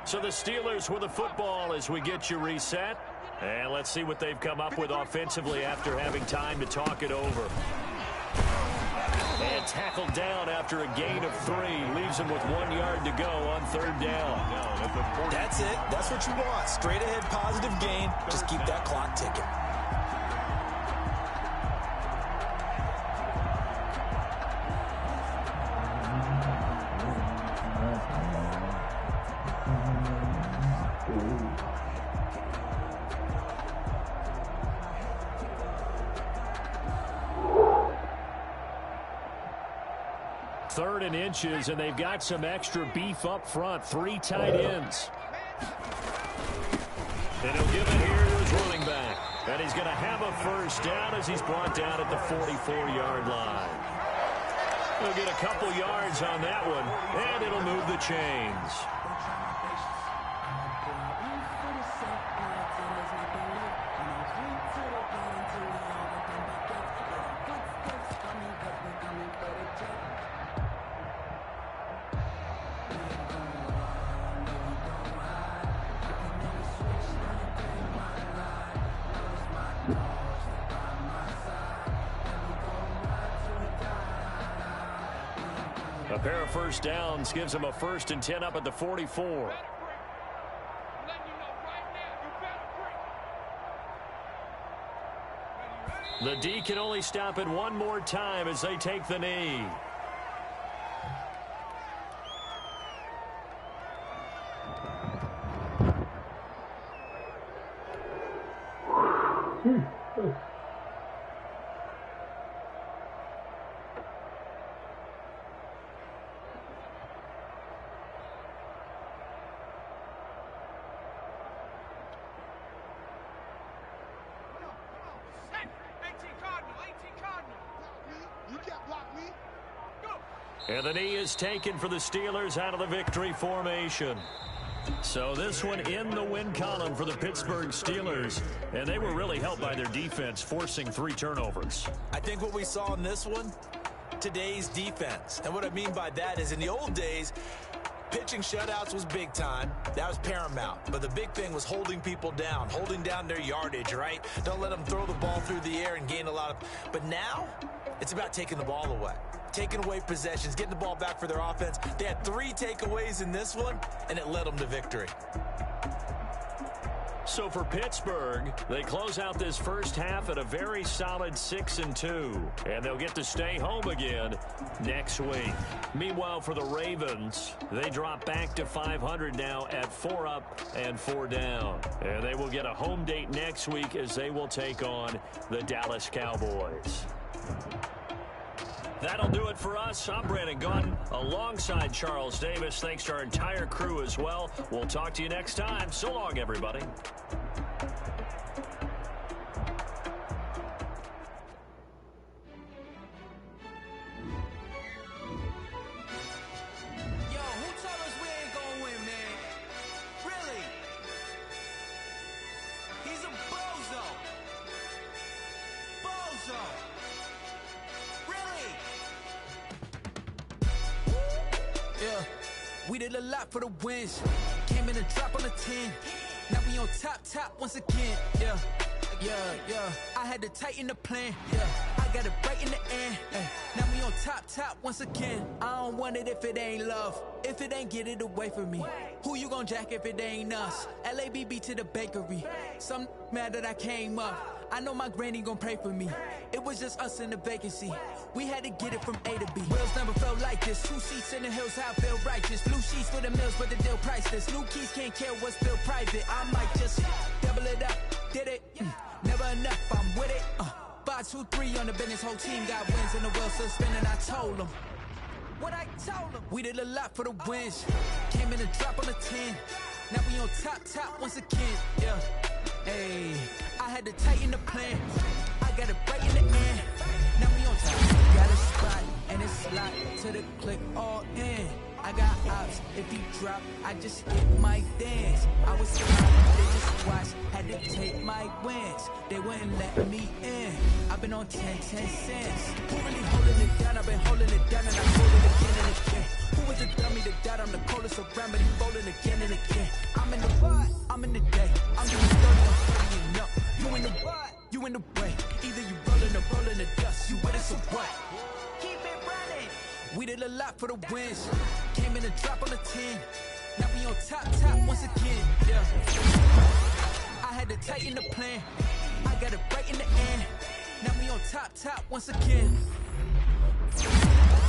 So the Steelers with the football as we get you reset. And let's see what they've come up with offensively after having time to talk it over. And tackled down after a gain of 3. Leaves him with 1 yard to go on 3rd down. That's it. That's what you want. Straight ahead positive gain. Just keep that clock ticking. Third and inches, and they've got some extra beef up front. 3 tight ends. And he'll give it here to his running back. And he's going to have a first down as he's brought down at the 44-yard line. He'll get a couple yards on that one, and it'll move the chains. A pair of first downs gives him a 1st and 10 up at the 44. The D can only stop it one more time as they take the knee. And the knee is taken for the Steelers out of the victory formation. So this one in the win column for the Pittsburgh Steelers. And they were really helped by their defense, forcing 3 turnovers. I think what we saw in this one, today's defense. And what I mean by that is in the old days, pitching shutouts was big time. That was paramount. But the big thing was holding people down, holding down their yardage, right? Don't let them throw the ball through the air and gain a lot of... But now, it's about taking the ball away. Taking away possessions, getting the ball back for their offense. They had 3 takeaways in this one, and it led them to victory. So for Pittsburgh, they close out this first half at a very solid 6-2. And they'll get to stay home again next week. Meanwhile, for the Ravens, they drop back to 500 now at 4 up and 4 down. And they will get a home date next week as they will take on the Dallas Cowboys. That'll do it for us. I'm Brandon Gaudin alongside Charles Davis. Thanks to our entire crew as well. We'll talk to you next time. So long, everybody. We did a lot for the wins. Came in a drop on a 10. Now we on top once again. Yeah. I had to tighten the plan. Yeah. I got it right in the end. Now we on top once again. I don't want it if it ain't love. If it ain't, get it away from me. Who you gon' jack if it ain't us? LABB to the bakery. Some mad that I came up. I know my granny gon' pray for me. It was just us in the vacancy. We had to get it from A to B. Wheels never felt like this. 2 seats in the hills, I feel righteous. Blue sheets for the mills, but the deal priceless. New keys can't care what's still private. I might just double it up. Did it? Never enough, I'm with it. 5, 2, 3 on the business. Whole team got wins and the wheels still spinning. I told them what I told them. We did a lot for the wins. Came in a drop on a 10. Now we on top once again. Yeah. Hey, I had to tighten the plan. I got it right in the end. Now we on top. Got a spot and it's slide to the click all in. I got ops. If he drop, I just hit my dance. I was tired, they just watched. Had to take my wins. They wouldn't let me in. I've been on 10 cents. Who really holding it down? I've been holding it down and I hold it again and again. Who was the dummy that died? I'm the coldest around, but he folding again and again. I'm in the what? I'm in the day. I'm doing 30, I'm 30 and up. You in the what? You in the way. Either you rolling or rolling the dust. You with us or what? Keep it right. We did a lot for the wins. Came in a drop on the 10. Now we on top once again. Yeah. I had to tighten the plan. I got it right in the end. Now we on top once again.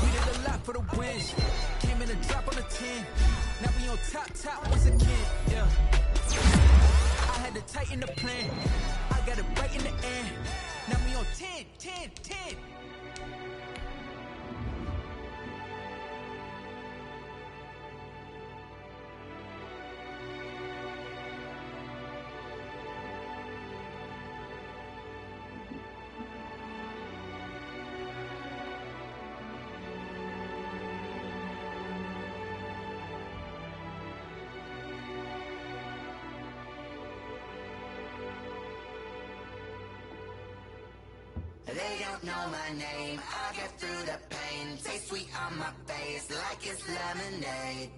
We did a lot for the wins. Came in a drop on the 10. Now we on top once again. Yeah. I had to tighten the plan. I got it right in the end. Now we on 10. They don't know my name, I get through the pain. Taste sweet on my face like it's lemonade.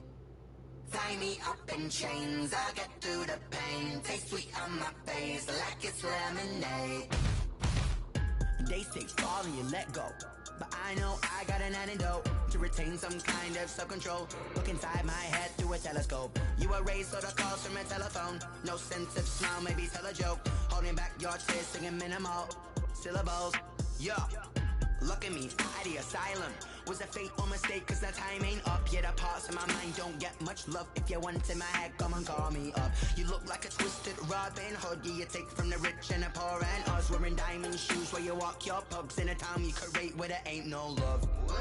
Tie me up in chains, I get through the pain. Taste sweet on my face like it's lemonade. They say fall and you let go, but I know I got an antidote to retain some kind of self-control. Look inside my head through a telescope. You erase all the calls from a telephone. No sense of smile, maybe tell a joke. Holding back your tears, singing minimal syllables. Yeah, look at me, at the asylum. Was a fate or mistake, cause the time ain't up. Yet the parts of my mind don't get much love. If you want in my head, come and call me up. You look like a twisted Robin Hood. Yeah, you take from the rich and the poor and us. Wearing diamond shoes where you walk your pugs. In a town you create where there ain't no love. Where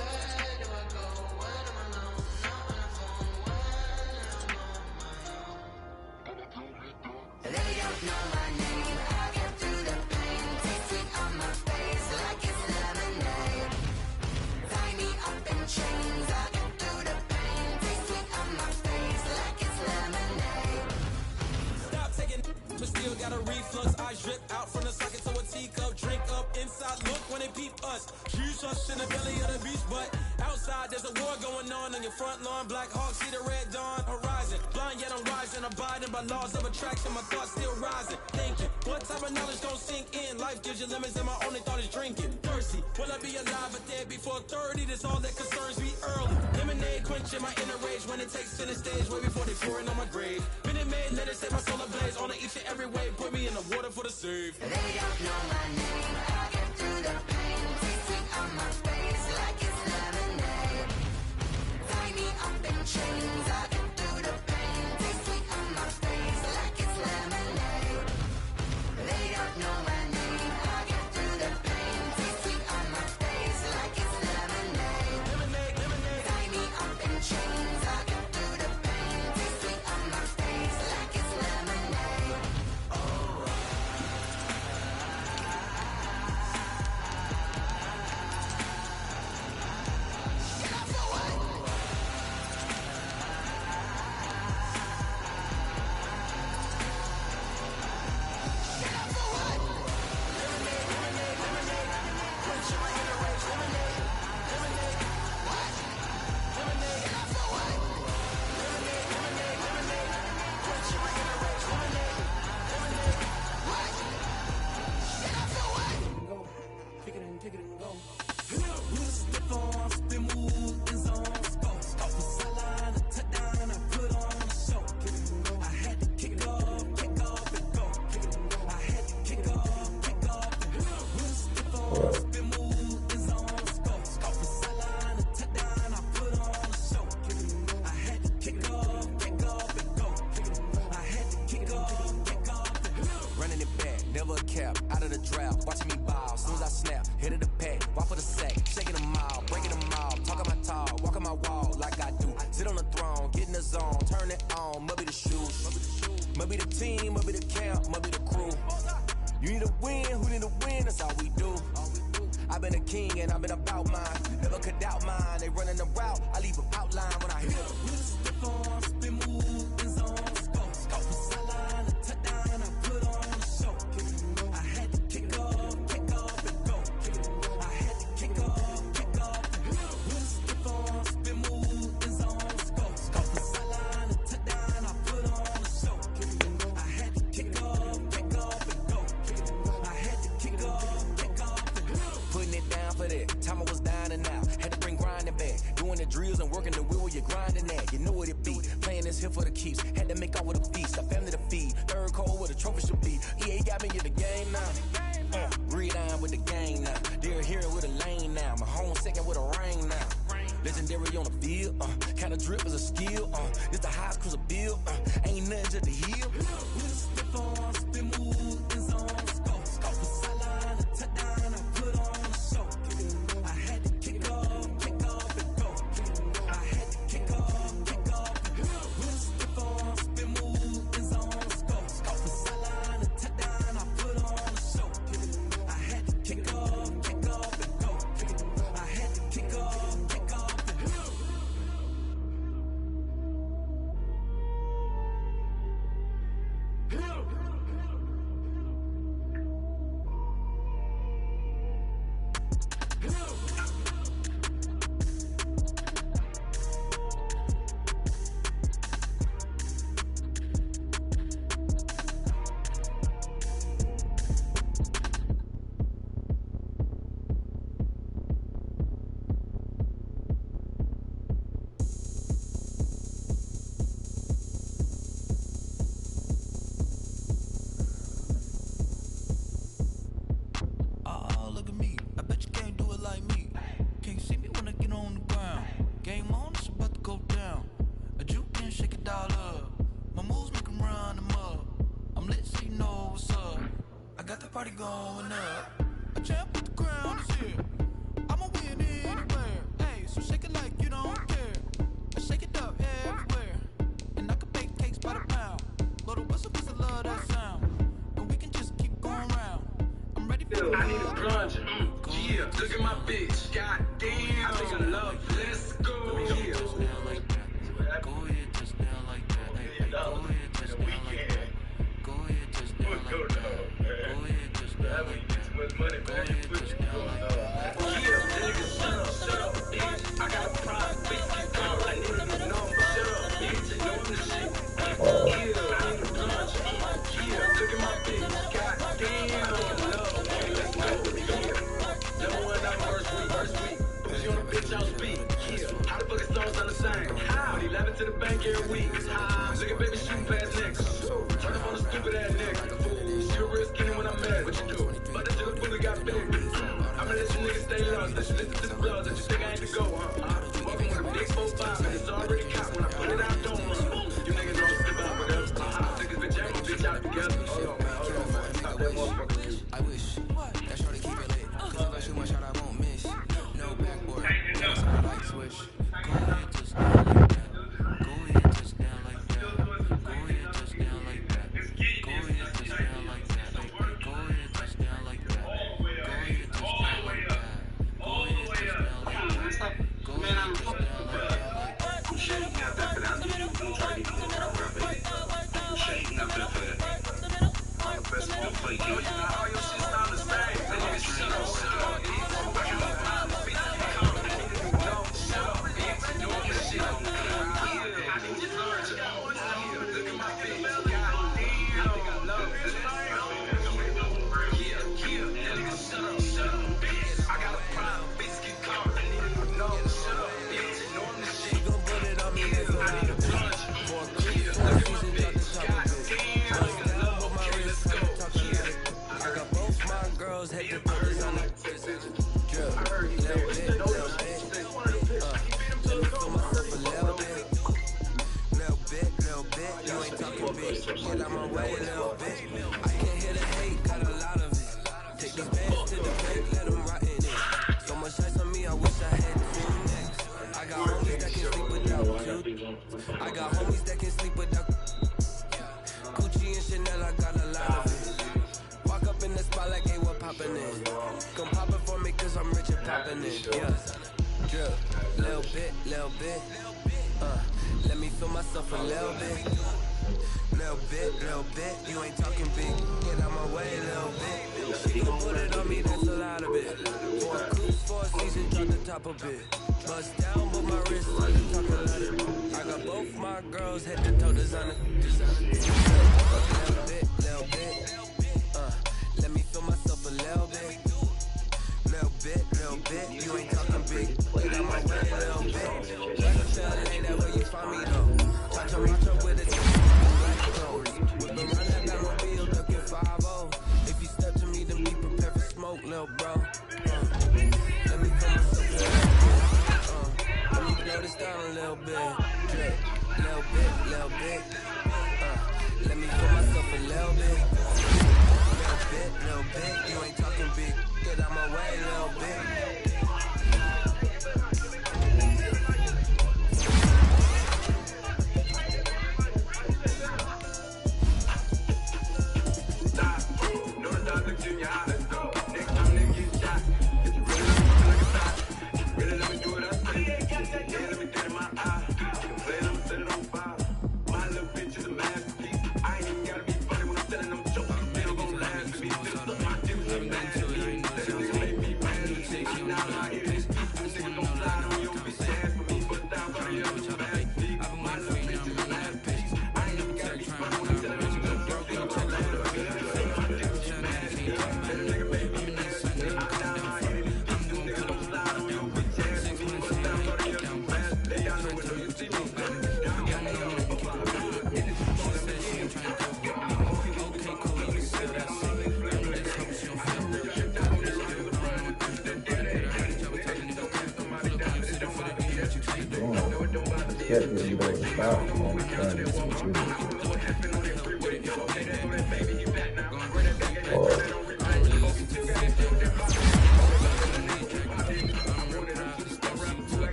do I go? Where do I know? They don't know my name. I get through the pain. Taste sweet on my face like it's lemonade. Tie me up in chains. I get through the pain. Taste sweet on my face like it's lemonade. Stop taking, but still got a reflux. Eyes drip out from the socket to a teacup. Drink up inside, look when they peep us. Huge us in the belly of the beast, but outside there's a war going on your front lawn. Black Hawk, see the red dawn horizon. Blind yet I'm rising, abiding by laws of attraction. My thoughts still rising, thinking what type of knowledge gon' sink in? Life gives you limits and my only thought is drinking. Thirsty, will I be alive or dead before 30? That's all that concerns me early. Lemonade quenching my inner rage when it takes to the stage, way before they pouring on my grave. Minute Maid, let it set my soul ablaze. On each and every way, put me in the water for the save. They don't know my name, I get through the pain. Taste sweet on my face like it's lemonade. Tie me up in chains, I get through the pain. Taste sweet on my face like it's lemonade. They don't know my name, I get through the pain. Taste sweet on my face like it's lemonade. Tie me up in chains, I get through the pain. Taste sweet on my face like it's lemonade. Running it back, never a cap, out of the drought. Watching me ball, soon as I snap, hit of the pack, walk for the sack, shaking them all, breaking them all, talking my tall, walking my wall like I do. Sit on the throne, get in the zone, turn it on, must be the shoes, must be the team, must be the camp, must be the crew. You need a win, who need a win, that's all we do. I've been a king and I've been about mine, never could doubt mine. They running the route, I leave them outline when I hit them. Spin move, in zone, scope for sideline, a touchdown, I put on a show. I had to kick off and go. I had to kick off and go. Stiff on, spin move, in zone, scope for sideline, a touchdown, I put on a show. I had to kick off and go. I had to kick off and go. Putting it down for that, time I was down and out. Had to bring grinding back. Doing the drills and working the wheel where you're grinding at. You know what it be. Playing this here for the keeps. Had to make out with a feast. A family to feed. Third cold where the trophy should be. EA got me in the game now. Breed on with the gang now. They're here with a lane now. My home second with a ring now. Legendary on the field. Kinda drip is a skill. This the highest cruiser bill. Ain't nothing just the hill. Spin move in zone. Scope for sideline. A touchdown. I put on a show. I had to kick off and go. I had to kick off and go. Spin move in zone. Scope for sideline. A touchdown. I put on a show. I had to kick off and go. I had to kick off and go. Oh, look at me. I bet you can't do it like me. Can't see me when I get on the ground. Game on, it's about to go down. A juke can shake it all up. My moves make them run them up. I'm lit so you know what's up. I got the party going up. A champ with the crown is here. I'ma win anywhere. Hey, so shake it like you don't care. I shake it up everywhere. And I can bake cakes by the pound. Blow the whistle 'cause I love that sound. And we can just keep going round. I'm ready for I need a plunger. Yeah, look at my bitch. God damn, I think I love it. Let's go. Yeah. Touch down like that. Go ahead, touch down like that. Hey, go ahead, touch down like that. Go ahead, touch down like that. Go ahead, touch down like that. Go ahead, touch down like that. Yeah, nigga, shut up, bitch. I got a pride, bitch, keep going. I need a number, shut up, bitch, you know this shit. Yeah, I need a plunger. Yeah, look at my bitch. God damn, I love it. Let's go. Yeah. Number one, not first week. Put you on the bitch, I'll speak. Yeah, how the fuck is songs on the same? How? 11 to the bank every week. Look at baby shooting past niggas. Turn up on the stupid ass nigga. She real skinny when I'm mad. What you do? But the sugar bully got big. I'ma let you niggas stay lost. Let you listen to the blood. Let you think I ain't to go, Walking with a big 4-5 and it's already caught. When I put it out, don't run. You niggas know it's about whatever. Niggas bitch, I ain't gonna bitch out together. Hold on, man. Stop that motherfucker cute. I wish that shorty keep it lit. 'Cause if I shoot my shot, I won't miss. No backboard. Light switch. Go ahead, touch down like that. Go ahead, touch down like that. Go ahead, touch down like that. Go ahead, touch down like that. Go ahead, touch down like that. Go ahead, touch down like that. Go ahead, touch down like that. Go ahead, touch down like that. I'm shaking out that for that. I'm trying to get it out of it. I'm shaking out that for that. All the best of the play. You know all your shit sound the same. Nigga, shut up. I can love my bitch. Shut up, bitch. You know this shit. Yeah, I need your plunger. Yeah, look at my bitch. God damn, I think I love it. Yeah, nigga, shut up, bitch. I got a problem, bitch, get caught. I need to know, shut up, bitch. You know this shit. Gon' put it on me, that's Yeah, I need a plunger. Yeah, look at my bitch. God damn, I think I love it. Okay, let's go. Yeah, I got both my girls head to purpose on the drill. I heard he Little said, bit, little bit. Let me feel myself a little bit. Little bit. You ain't talking big. Get out my way a little bit. I can't hear the hate, got a lot of it. Take these bands to the bank, let them rot in it. So much ice on me, I wish I had 2 necks. I got homies that can sleep without you. I got homies that can sleep without Gucci and Chanel, I got a lot of it. Walk up in the spot like, hey, what poppin' in? Come pop it for me, 'cause I'm rich and poppin' in. Yeah, drill, little bit. Let me feel myself a little bit. Little bit. You ain't talking big. Get out my way a little bit. She gon' put it on me, that's a lot of it. For a coupe, for a season, drop the top a bit. Bust down, but my wrist, talk a lot of it. I got both my girls, head to toe designer. Little bit. Let me feel myself a little bit. Little bit. You ain't talking big. Get out my way a little bit. slow this down a little bit. Drip, little bit. Let me put myself a little bit. Little bit. You ain't talking big. Get out my way, little bit.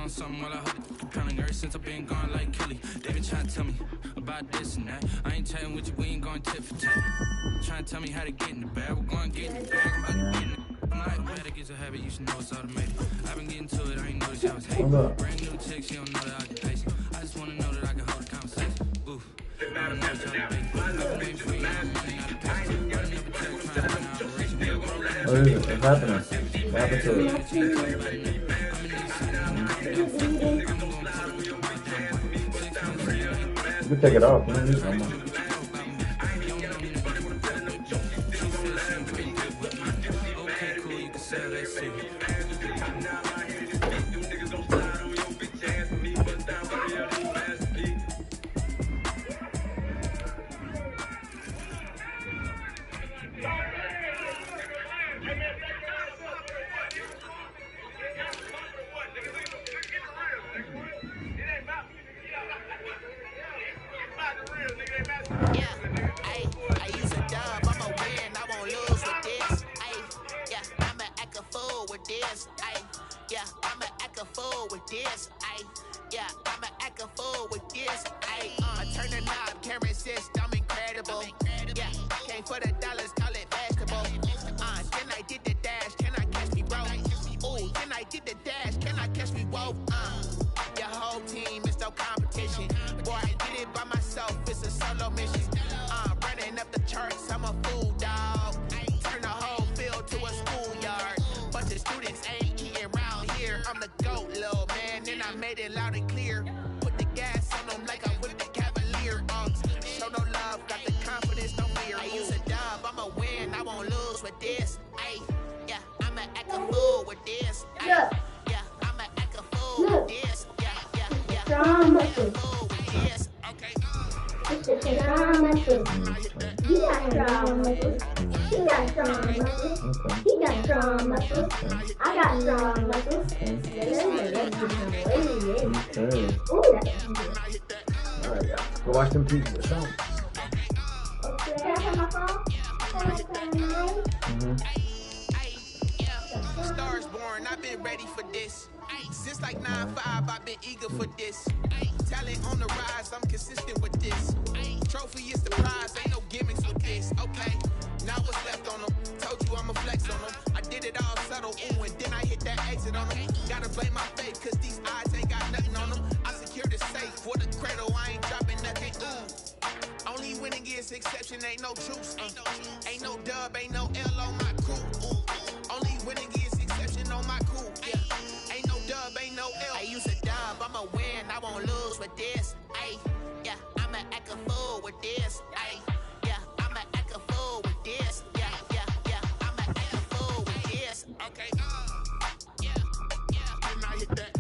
Something while I hold it compelling ever since I've been gone like Kelly. They been trying to tell me about this and that. I ain't chatting with you, we ain't going tit for tat. Trying to tell me how to get in the bag, we're going to get in the bag. I'm about to get in the I'm like, automatic is a habit, you should know it's automated. I've been getting to it, I ain't noticed y'all was hating. Brand new chick, she don't know that I can pace it. I just want to know that I can hold a conversation. Oof, I don't know what y'all debating. I've been waiting for you, I'm running out of patience. Running up a check, trying to run an operation. What is it? What's happening? What happened to it? You can take it off. You don't need it no more. Go watch them people. Stars born, I've been ready for this. Since like 9-5, I've been eager for this. Talent on the rise, I'm consistent with this. Trophy is the prize, ain't no gimmicks with this. Okay, now what's left on them? Told you I'ma flex on them. I did it all subtle, ooh, and then I hit that exit on them. Gotta blame my faith, cause these eyes ain't got nothing on them. I secured the safe for the cradle, I ain't dropping nothing, ooh. Only winning is exception, ain't no truce. Ain't no dub, ain't no L on my crew. Ooh. Only winning is exception on my crew. Yeah. Ain't no dub, ain't no L. I use a dub, I'ma win, I won't lose with this. Ay, yeah, I'ma act a fool with this. Ay, yeah, I'ma act a fool with this. Yeah, yeah, yeah, I'ma act a fool with this. Okay, yeah, yeah, and I hit that.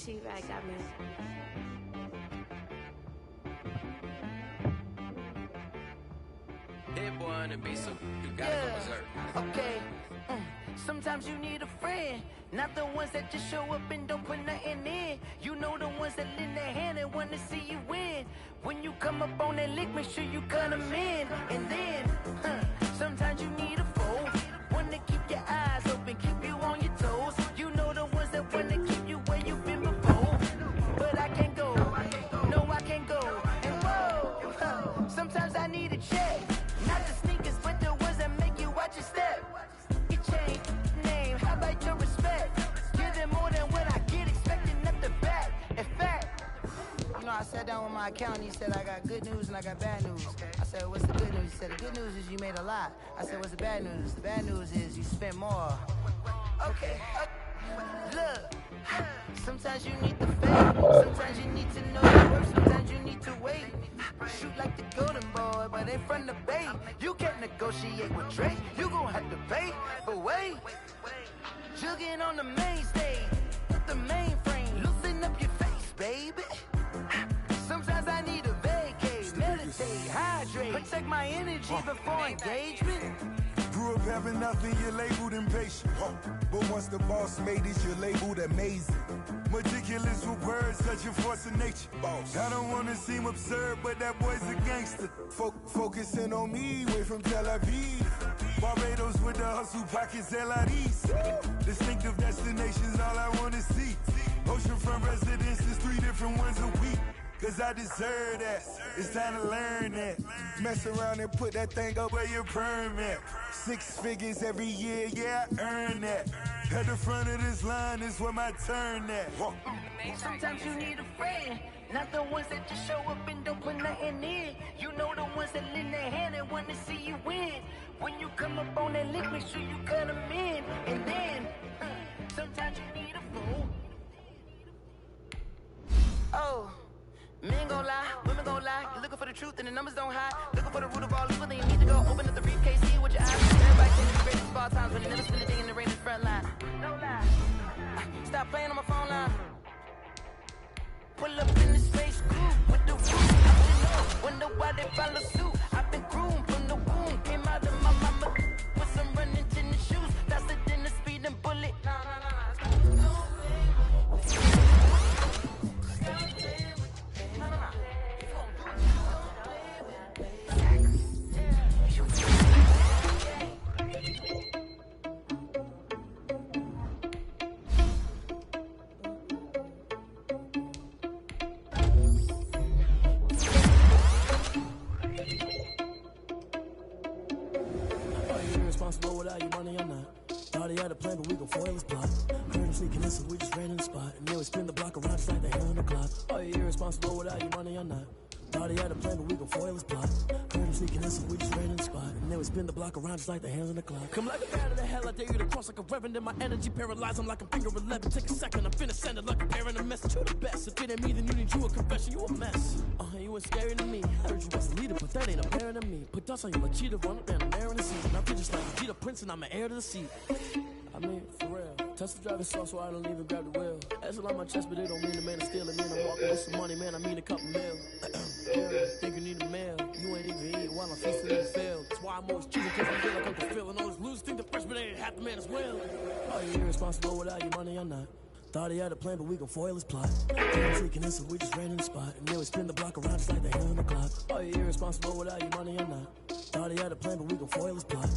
She-Rag got me. It wanna be so you gotta go berserk. Okay. Sometimes you need a friend, not the ones that just show up and don't put nothing in. You know the ones that lend their hand and wanna see you win. When you come up on that lick, make sure you cut them in. And then, sometimes you need a foe, one to keep your eyes open, keep you on your toes. You know the ones that wanna keep you where you've been before. But I can't go, no I can't go. And whoa, sometimes I need a check. Not the sneakers, but the ones that make you watch your step. You change name, how about your respect? Give them more than what I get, expecting at the back. In fact, you know, I sat down with my accountant, he said I got good news and I got bad news. I said, what's the good news? He said, the good news is you made a lot. I said, what's the bad news? The bad news is you spent more. okay, look, sometimes you need the fame, sometimes you need to know the work, sometimes you need to wait. Shoot like the golden boy, but ain't from the bay. You can't negotiate with Drake, you gon' have to pay. But wait, jugging on the main stage, with the mainframe, loosen up your face, baby. Sometimes I need a vacate, meditate, hydrate, protect my energy before engagement. Grew up having nothing, you're labeled impatient. But once the boss made it, you're labeled amazing. Meticulous with words, such a force of nature. I don't wanna seem absurd, but that boy's a gangster. Focusing on me, way from Tel Aviv. Barbados with the hustle pockets, LIDs. Distinctive destinations, all I wanna see. Oceanfront residences, 3 different ones a week. Cause I deserve that, it's time to learn that. Mess around and put that thing up where your permit. 6 figures every year, yeah, I earn that. At the front of this line is where my turn at. Sometimes you need a friend, not the ones that just show up and don't put nothing in. You know the ones that lend their hand and want to see you win. When you come up on that lick, make sure you cut them in. And then, sometimes you need a fool. Oh. Men gon' lie, women gon' lie. You're looking for the truth and the numbers don't hide. Looking for the root of all evil, then you need to go open up the briefcase, see with your eyes. Everybody says it's the greatest of all times, but they never spend a day in the rain in the front line. No lie. Stop playing on my phone line. Pull up in the space coupe with the roof. Wonder why they follow suit. I've been groomed from the womb. Came out of my mama with some running tennis shoes. Faster than the speeding bullet. Without your money or not. Thought he had a plan, but we gon' foil his plot. Heard him sneaking in, so we just ran in the spot. And then we spin the block around just like the hell in the clock. Are you irresponsible without your money or not? Thought he had a plan, but we gon' foil his plot. Heard him sneaking in, so we just ran in the spot. And then we spin the block around just like the hands on the clock. Come like a bat of the hell, I dare you to cross like a reverend. In my energy paralyzed, I'm like a finger 11. Take a second, I'm finna send it like a parent a message. You the best, if it ain't me, then you need you a confession. You a mess. You ain't scary to me. I heard you was a leader, but that ain't apparent to me. Put dust on you like cheetah, run up down the air in the seat. And I feel just like Peter Prince, and I'm an heir to the seat. I mean, for real. Touch the driver's soft, so I don't even grab the wheel. That's on my chest, but it don't mean the man is stealing. Man, I'm walking with some money, man, I mean a couple mil. Think you need a meal. You ain't even eating while I'm feasting in the field. That's why I'm always choosing, cause I feel like Uncle Phil. And all those losers think the freshman ain't half the man as well. Are you irresponsible without your money? I'm not. Thought he had a plan, but we gon' foil his plot. Sneaking in, so we just ran in the spot. And then we spin the block around just like the hand on the clock. Are you irresponsible without your money? I'm not. Thought he had a plan, but we gon' foil his plot.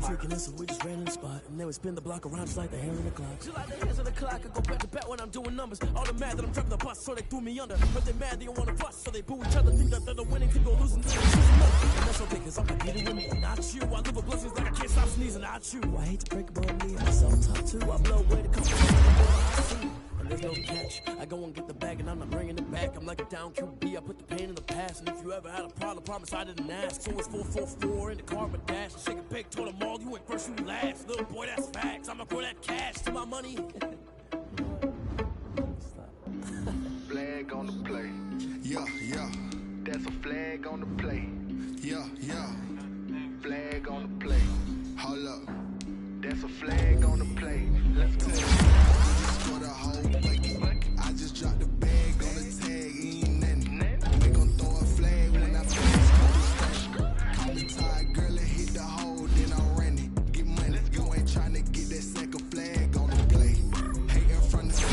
Sneaking in, so we just ran in the spot. And then we spin the block around just like the hands on the clock. Just like the hands on the clock, I go back to back when I'm doing numbers. All the mad that I'm driving the bus, so they threw me under. But they mad, they don't wanna fuss, so they boo each other. Think that they're the winning team, go losing, then they choosing up. And that's okay, cause I'm competing with me, not you. I live with blessings like I can't stop sneezing, not you. I hate to break it, but I'm leaving myself top too. I blow away the competition. There's no catch. I go and get the bag and I'm not bringing it back. I'm like a down QB, I put the pain in the past. And if you ever had a problem, promise I didn't ask. So it's 444 in the car, my dash. Shake a pig, told them all, you ain't first, you last. Little boy, that's facts. I'ma throw that cash to my money. Flag on the play. Yeah, yeah. That's a flag on the play. Yeah, yeah. Flag on the play. Hold up. That's a flag on the play. Let's go. For the whole bucket. I just dropped the bag on the tag, ain't nothing. We gon' throw a flag when I pass. Call me tired, girl, and hit the hole, then I ran it. Get money, you ain't tryna get that second flag on the play. Hating from the side,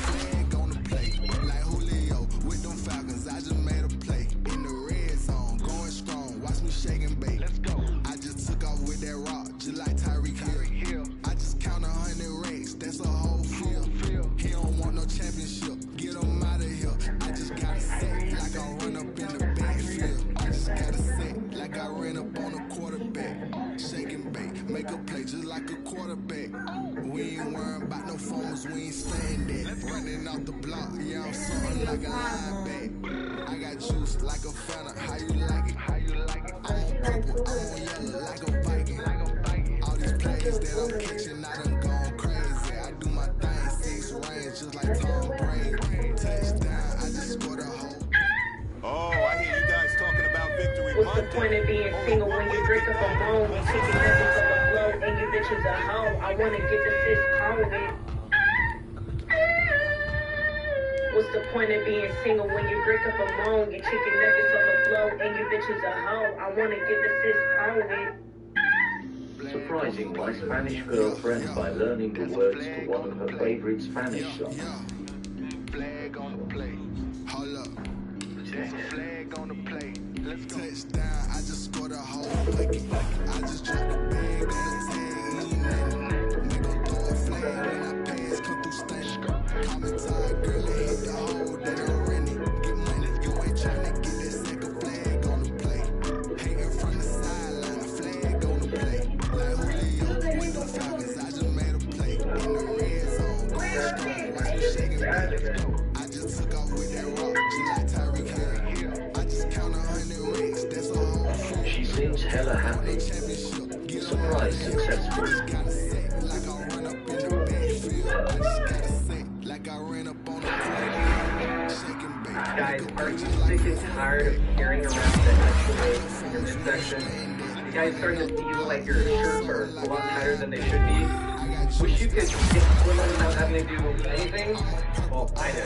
flag on the play. Like Julio with them Falcons, I just made a play. In the red zone, going strong, watch me shake and bake. Let's go. I just took off with that rock, just like Tyreek Hill. I just count 100 racks, that's a whole field. He don't want no championship, get him out of here. I just got a set, like I run up in the backfield. I just got a set, like I ran up on a quarterback. Shake and bake, make a play just like a quarterback. We ain't worrying about no phones, we ain't staying there. Running off the block, yeah, I'm something like a linebacker. I got juice like a Fanta, how you like it? How you like it? I'm on purple, I'm on yellow, like a Viking. All these plays that I'm catching, I done gone crazy. I do my thing, 6 range, just like Tom Brady. Touchdown, I just scored a whole. Oh, I hear you guys talking about victory What's Monday. the point of being single when you drink up a bone? You taking nothing from the flow and you bitches at home. I wanna get the sis on it. What's the point of being single when you drink up a moan? You chicken nuggets on the flow and you bitches at home. I wanna get the sis on it. Surprising my Spanish girlfriend by learning the words to one of her favorite Spanish songs. Flag on the play. Hold up. That's a flag on the play. Let's go. Touchdown, I just scored a whole bucket. I just dropped the bag on the tag, ain't nothing. We gon' throw a flag when I pass, come through stank. Call me tired, girl, and hit the hole, then I ran it. Get money, you ain't tryna get that second flag on the play. Hating from the sideline, flag on the play. Like Julio with them Falcons, I just made a play. In the red zone, going strong, watch me shake and bake. I just took off with that rock, just like Tyreek Hill. I just count 100 racks, that's a whole field. She seems hella happy. Surprise successful. Like I run up in the backfield. I just got a set, like I ran up on the quarterback. Shake and bake. Guys, are you sick and tired of carrying around that extra weight in your midsection? You guys starting to feel like your shirts are a lot tighter than they should be? Wish you could get slimmer without having to do anything? Well, I do.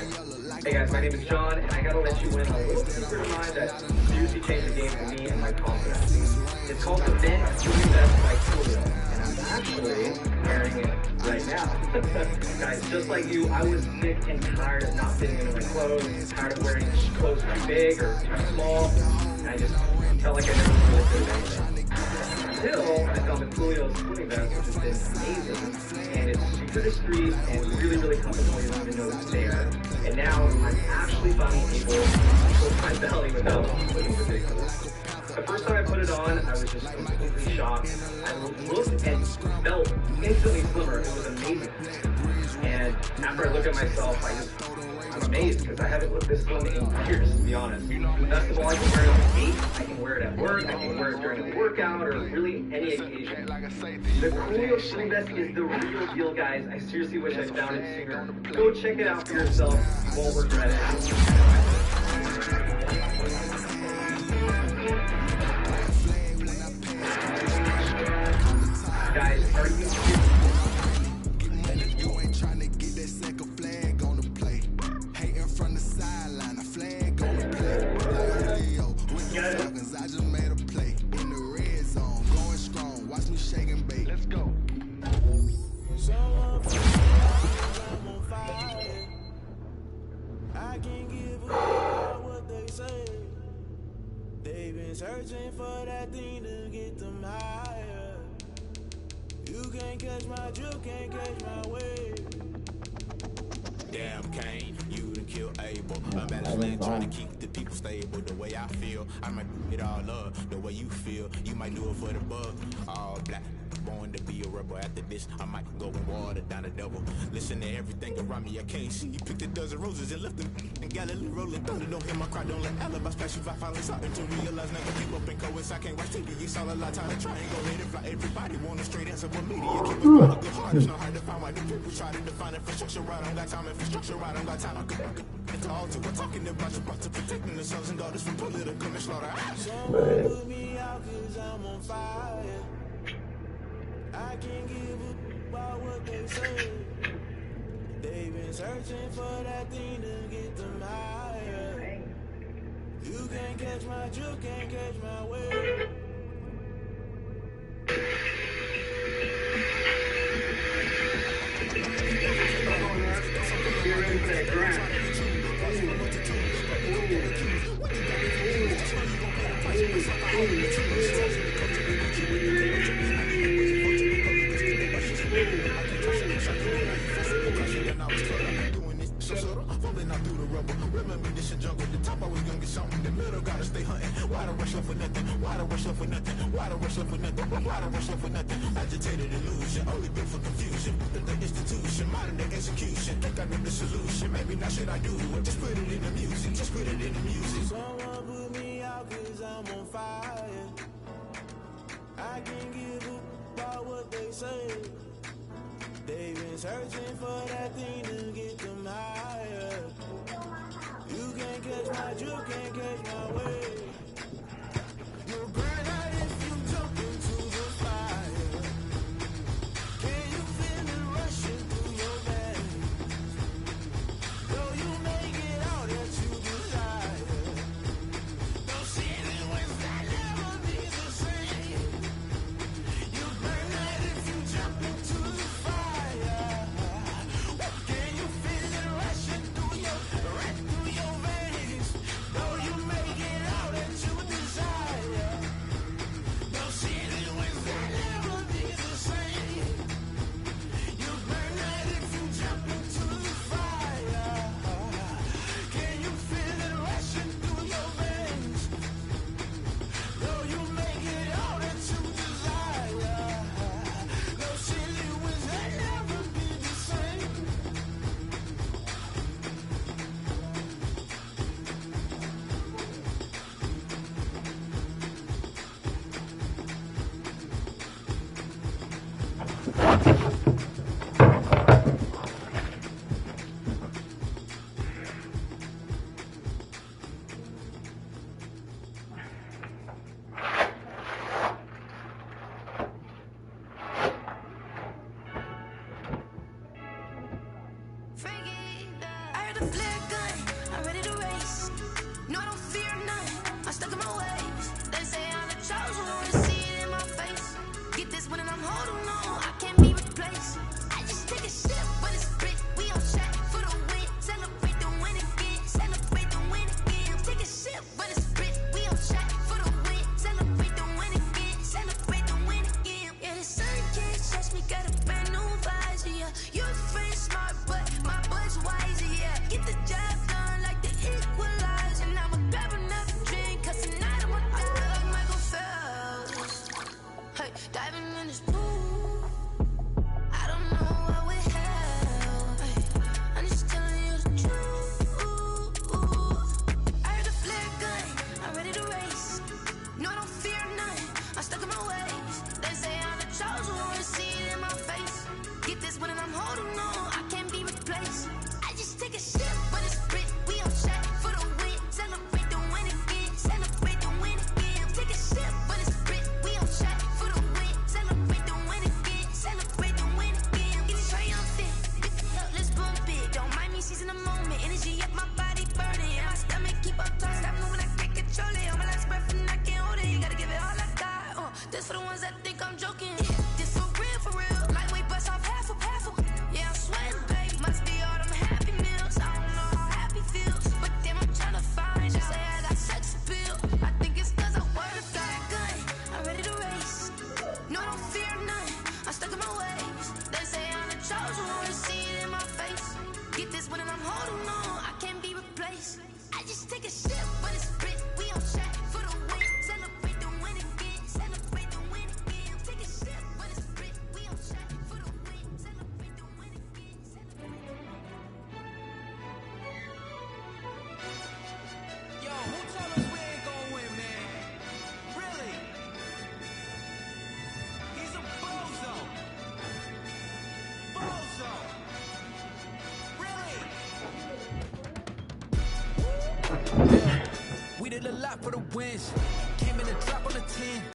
Hey guys, my name is John, and I gotta let you in on a little secret of mine that seriously changed the game for me and my confidence. It's called the Bent Swimming Vest by Coolio, and I'm actually wearing it right now. Guys, just like you, I was sick and tired of not fitting into my clothes, tired of wearing clothes too big or too small, and I just felt like I never really could do anything. Until I found the Coolio swimming vest, which has been amazing, and it's super discreet and really, really comfortable. You don't even know it's there. And now I'm actually finally able to control my belly without looking ridiculous. The first time I put it on, I was just completely shocked. I looked and felt instantly slimmer. It was amazing. And after I look at myself, I'm amazed because I haven't looked this slim in years, to be honest. Best of all, I can wear it on the beach, I can wear it at work, I can wear it during a workout, or really any occasion. The Coolio Slim Vest is the real deal, guys. I seriously wish I found it sooner. Go check it out for yourself. You won't regret it. Guys, are you ain't trying to get that second flag on the play. Hating from the sideline, a flag on the play. Like Leo, with the Falcons, I just made a play. In the red zone, going strong. Watch me shake and bake. Let's go. I'm on fire. I can't give a fuck what they say. They've been searching for that thing to get them higher. You can't catch my drift, can't catch my wave. Damn Kane, you done killed Abel. I'm at a slant trying to keep the people stable. The way I feel, I might it all up. The way you feel, you might do it for the bug. All black, born to be a rebel. After this, I might go and water down the double. Listen to everything around me, I can't see. You picked a dozen roses and left them in Galilee rolling thunder. Don't hear my cry, don't let alibi splash. If I finally starting to realize never keep up in codes. I can't watch TV, it's all a lot time to try and go let it fly. Everybody want a straight answer, but media keep it going. A good heart, it's not hard to find why the people try to define infrastructure right. I don't got time, infrastructure right, I don't got time. I could it's all to we're talking about to protecting the sons and daughters from political and slaughter. Someone put me out cause I'm on fire. I can't give a about what they say. They've been searching for that thing to get them higher. You can't catch my drift, can't catch my wave. You're into that grind. Remember this a jungle, the top always gonna get something. The middle gotta stay hunting. Why the rush up for nothing? Why the rush up for nothing? Why the rush up for nothing? Why the rush up for nothing? Agitated illusion, only built for confusion. The institution, modern day execution. Think I know the solution. Maybe not should I do it? Just put it in the music. Just put it in the music. Someone put me out cause I'm on fire. I can't give a about what they say. They've been searching for that thing to get them higher. You can't catch my drift, can't catch my wave. You'll burn out if you jump into the fire. Can you feel it rushing through your veins? Though you make it all that you desire. Don't see it when that never be the same. You burn out if you jump into the fire. Can you feel it rushing through your veins? Though you make just take a sip, but it's spit. We on shot for the win. Celebrate the win again. Celebrate the win again. Take a sip, but it's spit. We on shot for the win. Celebrate the win again. Yo, who told us we ain't gonna win, man? Really? He's a bozo. Bozo. Really? We did a lot for the wins. Came in and drop on the 10.